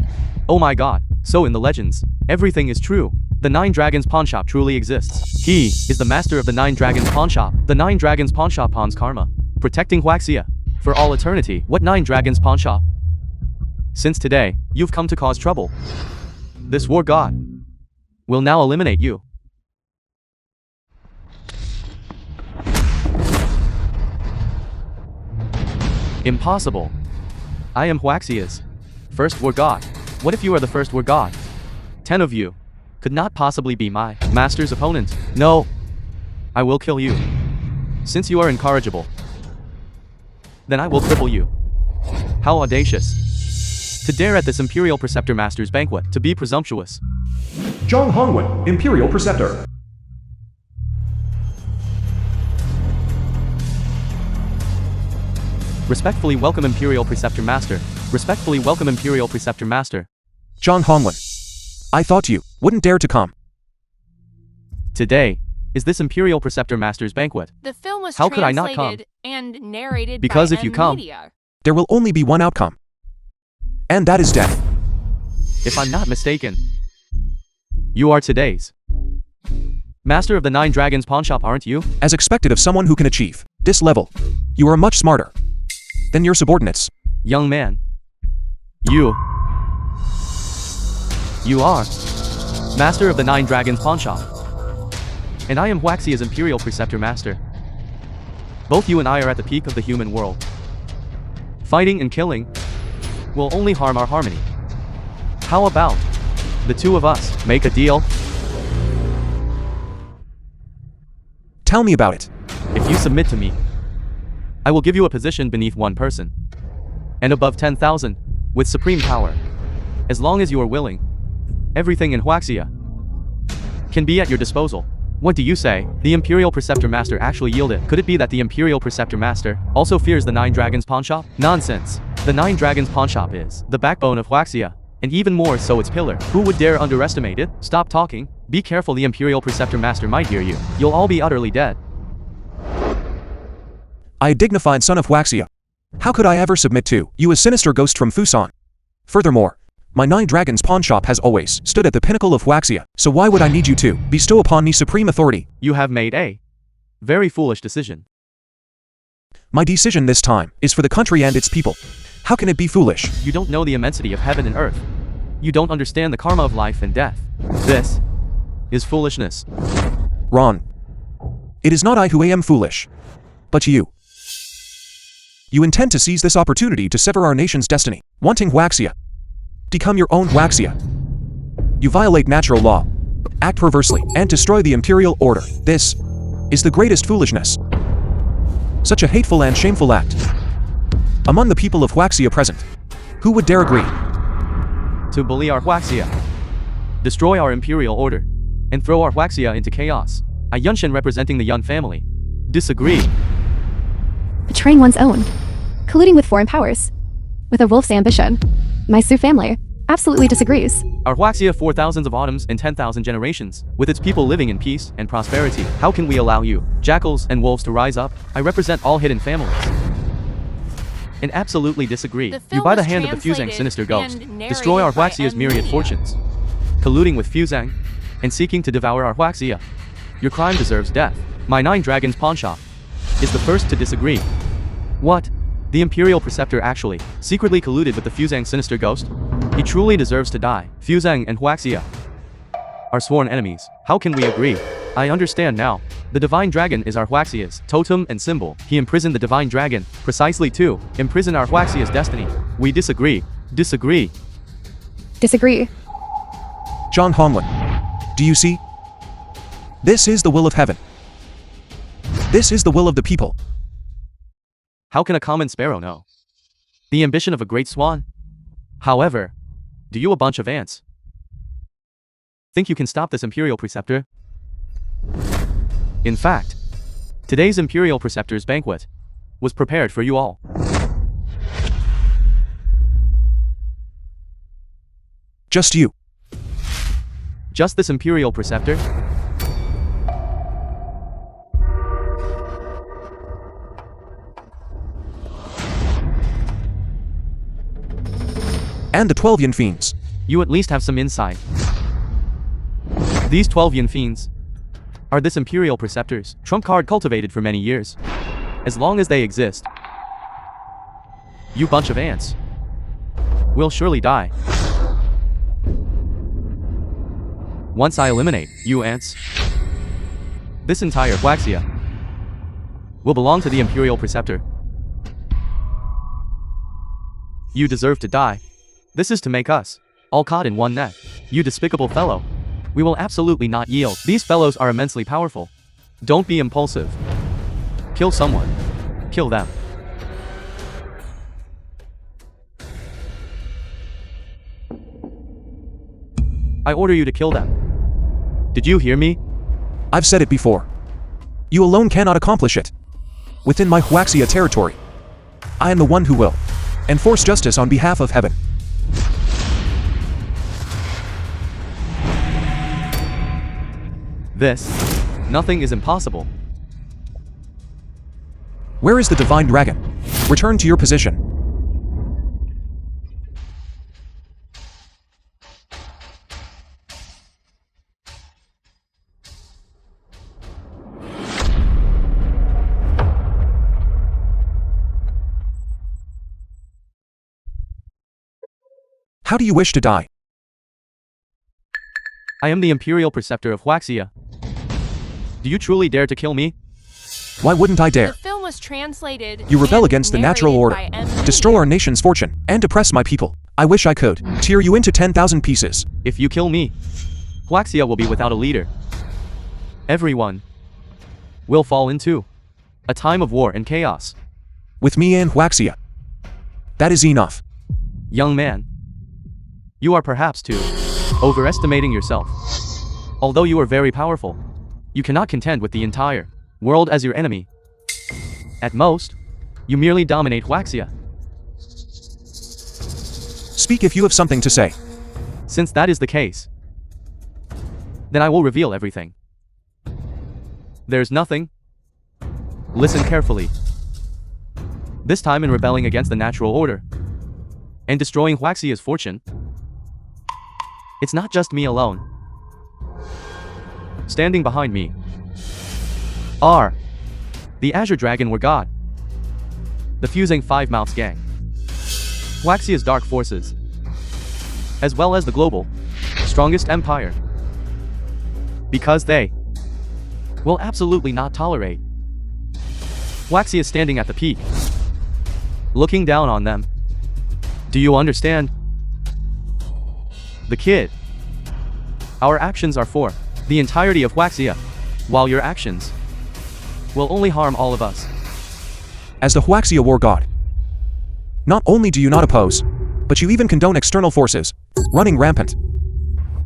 Oh my god. So in the legends, everything is true. The 9 Dragons Pawnshop truly exists. He is the master of the 9 Dragons Pawnshop. The 9 Dragons Pawnshop pawns karma, protecting Huaxia for all eternity. What 9 Dragons Pawnshop? Since today, you've come to cause trouble. This war god will now eliminate you. Impossible. I am Huaxia's first war god. What if you are the first war god? 10 of you could not possibly be my master's opponent. No. I will kill you. Since you are incorrigible, then I will cripple you. How audacious. To dare at this Imperial Preceptor Master's banquet, to be presumptuous. John Hongwen, Imperial Preceptor. Respectfully welcome Imperial Preceptor Master. Respectfully welcome Imperial Preceptor Master. John Hongwen. I thought you wouldn't dare to come. Today is this Imperial Preceptor Master's banquet. The film was How could I not come? translated and narrated Because by if you come, Media. There will only be one outcome. And that is death. If I'm not mistaken, you are today's Master of the 9 Dragons Pawnshop, aren't you? As expected of someone who can achieve this level, you are much smarter than your subordinates. Young man, you are Master of the 9 Dragons Pawnshop. And I am Huaxia's Imperial Preceptor Master. Both you and I are at the peak of the human world. Fighting and killing will only harm our harmony. How about the two of us make a deal? Tell me about it. If you submit to me, I will give you a position beneath one person and above 10,000 with supreme power. As long as you are willing, everything in Huaxia can be at your disposal. What do you say? The Imperial Preceptor Master actually yielded. Could it be that the Imperial Preceptor Master also fears the 9 Dragons Pawnshop? Nonsense. The 9 Dragons Pawnshop is the backbone of Huaxia, and even more so its pillar. Who would dare underestimate it? Stop talking. Be careful, the Imperial Preceptor Master might hear you. You'll all be utterly dead. I, a dignified son of Huaxia. How could I ever submit to you, a sinister ghost from Fusan? Furthermore, my 9 Dragons Pawnshop has always stood at the pinnacle of Huaxia, so why would I need you to bestow upon me supreme authority? You have made a very foolish decision. My decision this time is for the country and its people. How can it be foolish? You don't know the immensity of heaven and earth. You don't understand the karma of life and death. This is foolishness. Ron. It is not I who am foolish, but you. You intend to seize this opportunity to sever our nation's destiny, wanting Huaxia. Become your own Huaxia. You violate natural law, act perversely, and destroy the imperial order. This is the greatest foolishness. Such a hateful and shameful act. Among the people of Huaxia present, who would dare agree? To bully our Huaxia, destroy our imperial order, and throw our Huaxia into chaos. A Yunshen representing the Yun family. Disagree. Betraying one's own. Colluding with foreign powers. With a wolf's ambition. My Su family absolutely disagrees. Our Huaxia for thousands of autumns and 10,000 generations, with its people living in peace and prosperity. How can we allow you, jackals and wolves, to rise up? I represent all hidden families. And absolutely disagree. The You film by the was hand of the Fuzang translated sinister ghost, and destroy our narrated by Huaxia's M. myriad Media. fortunes. Colluding with Fuzang, and seeking to devour our Huaxia. Your crime deserves death. My 9 Dragons pawnshop is the first to disagree. What? The Imperial Preceptor actually secretly colluded with the Fuzang sinister ghost? He truly deserves to die. Fuzang and Huaxia are sworn enemies. How can we agree? I understand now. The Divine Dragon is our Huaxia's totem and symbol. He imprisoned the Divine Dragon, precisely to imprison our Huaxia's destiny. We disagree. Disagree. Disagree. John Honglin. Do you see? This is the will of heaven. This is the will of the people. How can a common sparrow know the ambition of a great swan? However, do you, a bunch of ants, think you can stop this Imperial Preceptor? In fact, today's Imperial Preceptor's banquet was prepared for you all. Just you. Just this Imperial Preceptor? And the 12 Yin Fiends. You at least have some insight. These 12 Yin Fiends are this Imperial Preceptor's trump card cultivated for many years. As long as they exist, you bunch of ants will surely die. Once I eliminate you ants, this entire Huaxia will belong to the Imperial Preceptor. You deserve to die. This is to make us all caught in one net. You despicable fellow. We will absolutely not yield. These fellows are immensely powerful. Don't be impulsive. Kill someone. Kill them. I order you to kill them. Did you hear me? I've said it before. You alone cannot accomplish it. Within my Huaxia territory, I am the one who will enforce justice on behalf of heaven. Nothing is impossible. Where is the Divine Dragon? Return to your position. How do you wish to die? I am the Imperial Preceptor of Huaxia. Do you truly dare to kill me? Why wouldn't I dare? The film was translated. You rebel and against the natural order, narrated by M. Media. destroy our nation's fortune, and oppress my people. I wish I could tear you into 10,000 pieces. If you kill me, Huaxia will be without a leader. Everyone will fall into a time of war and chaos. With me and Huaxia. That is enough. Young man, you are perhaps too overestimating yourself. Although you are very powerful, you cannot contend with the entire world as your enemy. At most, you merely dominate Huaxia. Speak if you have something to say. Since that is the case, then I will reveal everything. There's nothing. Listen carefully. This time in rebelling against the natural order and destroying Huaxia's fortune, it's not just me alone. Standing behind me are the Azure Dragon War God, the Fusing Five Mouths Gang, Huaxia's dark forces, as well as the global strongest empire. Because they will absolutely not tolerate Huaxia standing at the peak, looking down on them. Do you understand? The kid. Our actions are for the entirety of Huaxia, while your actions will only harm all of us. As the Huaxia War God, Not only do you not oppose, but you even condone external forces running rampant.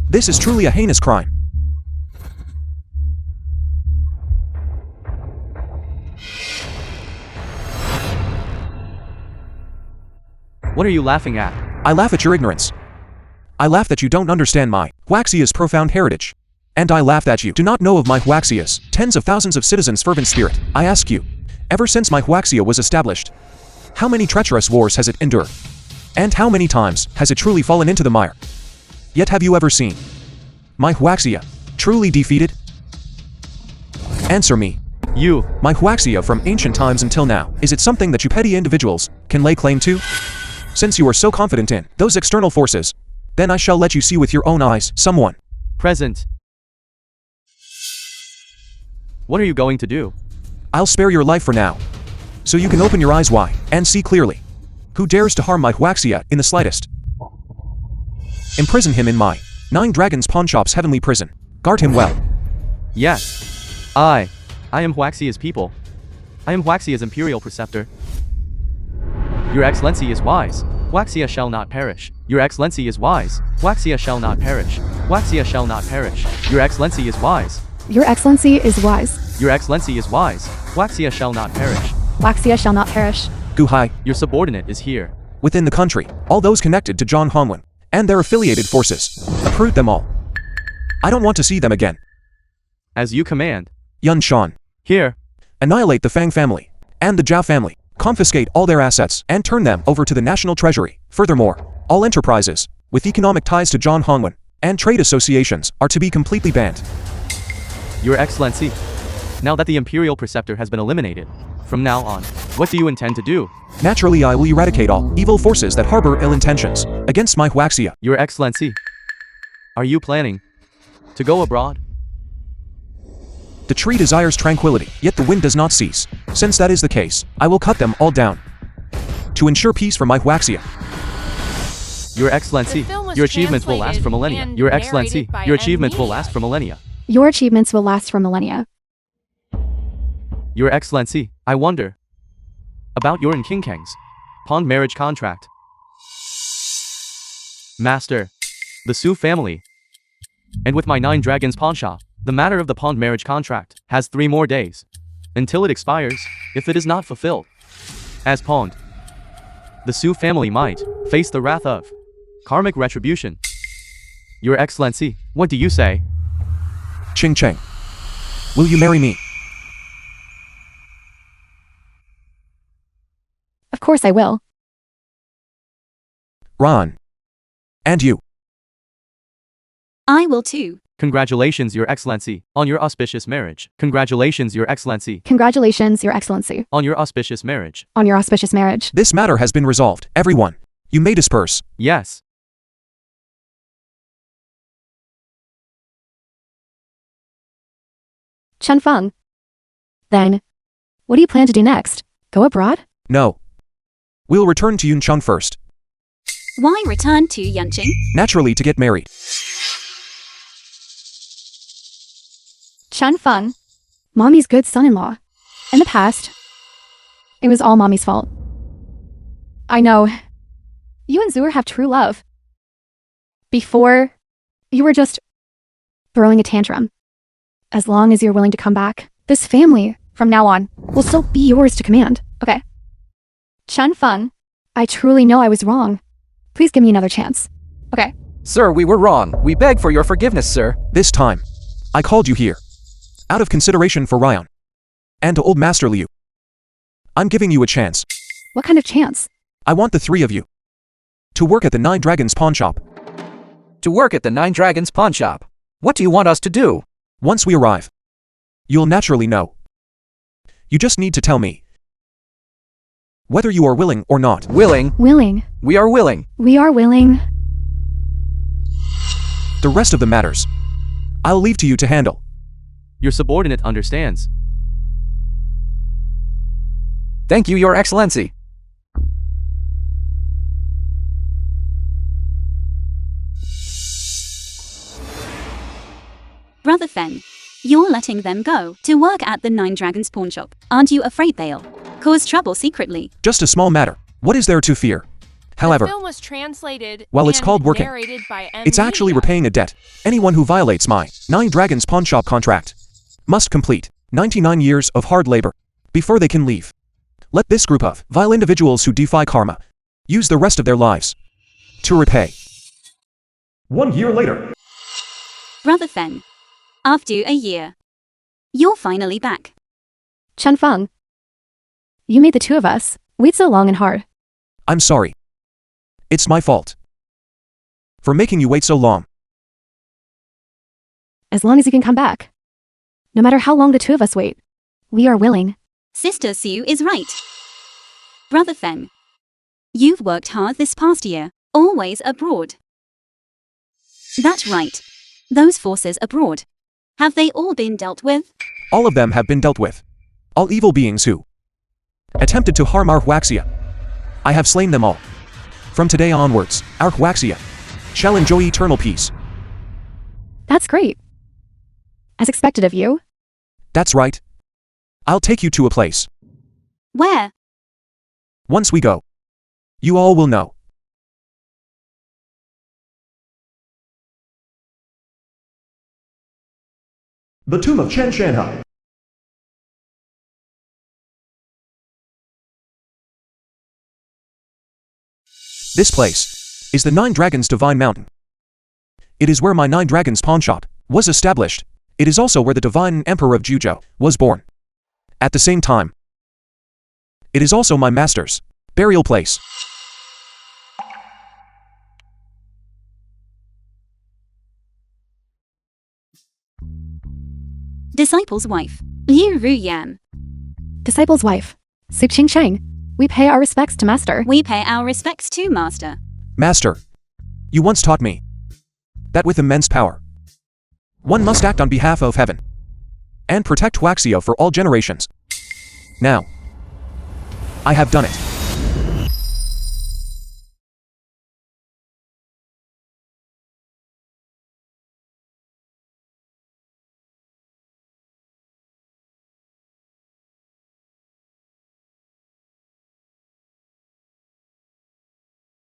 This is truly a heinous crime. What are you laughing at? I laugh at your ignorance. I laugh that you don't understand my Huaxia's profound heritage. And I laugh that you do not know of my Huaxia's tens of thousands of citizens' fervent spirit. I ask you, ever since my Huaxia was established, how many treacherous wars has it endured? And how many times has it truly fallen into the mire? Yet have you ever seen my Huaxia truly defeated? Answer me. You. My Huaxia from ancient times until now, is it something that you petty individuals can lay claim to? Since you are so confident in those external forces, then I shall let you see with your own eyes someone Present. What are you going to do? I'll spare your life for now, so you can open your eyes wide and see clearly. Who dares to harm my Huaxia in the slightest? Imprison him in my 9 Dragons Pawnshop's heavenly prison. Guard him well. Yes. I am Huaxia's people. I am Huaxia's Imperial Preceptor. Your Excellency is wise. Huaxia shall not perish. Your Excellency is wise. Huaxia shall not perish. Huaxia shall not perish. Your Excellency is wise. Your Excellency is wise. Your Excellency is wise. Huaxia shall not perish. Huaxia shall not perish. Guhai, Your subordinate is here. within the country, all those connected to John Hongwen and their affiliated forces, uproot them all. I don't want to see them again. As you command. Yun Shan, Here. annihilate the Fang family and the Zhao family, confiscate all their assets and turn them over to the National Treasury. Furthermore, all enterprises with economic ties to John Hongwen and trade associations are to be completely banned. Your Excellency. Now that the Imperial Preceptor has been eliminated, from now on, what do you intend to do? Naturally, I will eradicate all evil forces that harbor ill intentions against my Huaxia. Your Excellency. Are you planning to go abroad? The tree desires tranquility, yet the wind does not cease. Since that is the case, I will cut them all down to ensure peace for my Huaxia. Your Excellency, The film was your achievements will last for translated millennia. and Your Excellency, narrated by your achievements will media. last for millennia. Your achievements will last for millennia. Your Excellency, I wonder about your and King Kang's pawned marriage contract. Master, the Su family, and with my 9 Dragons pawnshop, the matter of the pawned marriage contract has 3 more days until it expires. If it is not fulfilled as pawned, the Su family might face the wrath of karmic retribution. Your Excellency, what do you say? Ching Cheng, will you marry me? Of course I will. Ron. And you. I will too. Congratulations, Your Excellency, on your auspicious marriage. Congratulations, Your Excellency, Congratulations, Your Excellency, on your auspicious marriage. on your auspicious marriage. This matter has been resolved. Everyone, you may disperse. Yes. Chen Feng. Then, what do you plan to do next? Go abroad? No. We'll return to Yuncheng first. Why return to Yunqing? Naturally, to get married. Chen Feng. Mommy's good son-in-law. In the past, it was all Mommy's fault. I know. You and Zur have true love. Before, you were just throwing a tantrum. As long as you're willing to come back, this family, from now on, will still be yours to command, okay? Chen Feng, I truly know I was wrong. Please give me another chance, okay? Sir, we were wrong. We beg for your forgiveness, sir. This time, I called you here out of consideration for Ryan and to old Master Liu. I'm giving you a chance. What kind of chance? I want the 3 of you to work at the 9 Dragons pawnshop. To work at the 9 Dragons pawnshop. What do you want us to do? Once we arrive, you'll naturally know. You just need to tell me whether you are willing or not. Willing. Willing. We are willing. We are willing. The rest of the matters, I'll leave to you to handle. Your subordinate understands. Thank you, Your Excellency. Brother Feng, you're letting them go to work at the 9 Dragons pawnshop. Aren't you afraid they'll cause trouble secretly? Just a small matter. What is there to fear? However, the film was translated while it's and called working, narrated by it's actually Media. repaying a debt. Anyone who violates my 9 Dragons pawnshop contract must complete 99 years of hard labor before they can leave. Let this group of vile individuals who defy karma use the rest of their lives to repay. 1 year later. Brother Fang. After a year. You're finally back. Chen Feng. You made the two of us wait so long and hard. I'm sorry. It's my fault for making you wait so long. As long as you can come back. No matter how long the two of us wait, we are willing. Sister Sue is right. Brother Fang. You've worked hard this past year, always abroad. That's right. Those forces abroad. Have they all been dealt with? All of them have been dealt with. All evil beings who attempted to harm our Huaxia. I have slain them all. From today onwards, our Huaxia shall enjoy eternal peace. That's great. As expected of you. That's right. I'll take you to a place. Where? Once we go, you all will know. The tomb of Chen Shanhai. This place is the 9 Dragons Divine Mountain. It is where my 9 Dragons pawnshop was established. It is also where the Divine Emperor of Juzhou was born. At the same time, it is also my master's burial place. Disciple's wife. Liu Ruyan. Disciple's wife. Su Qingsheng. We pay our respects to Master. We pay our respects to Master. Master, you once taught me that with immense power, one must act on behalf of heaven and protect Huaxia for all generations. Now, I have done it.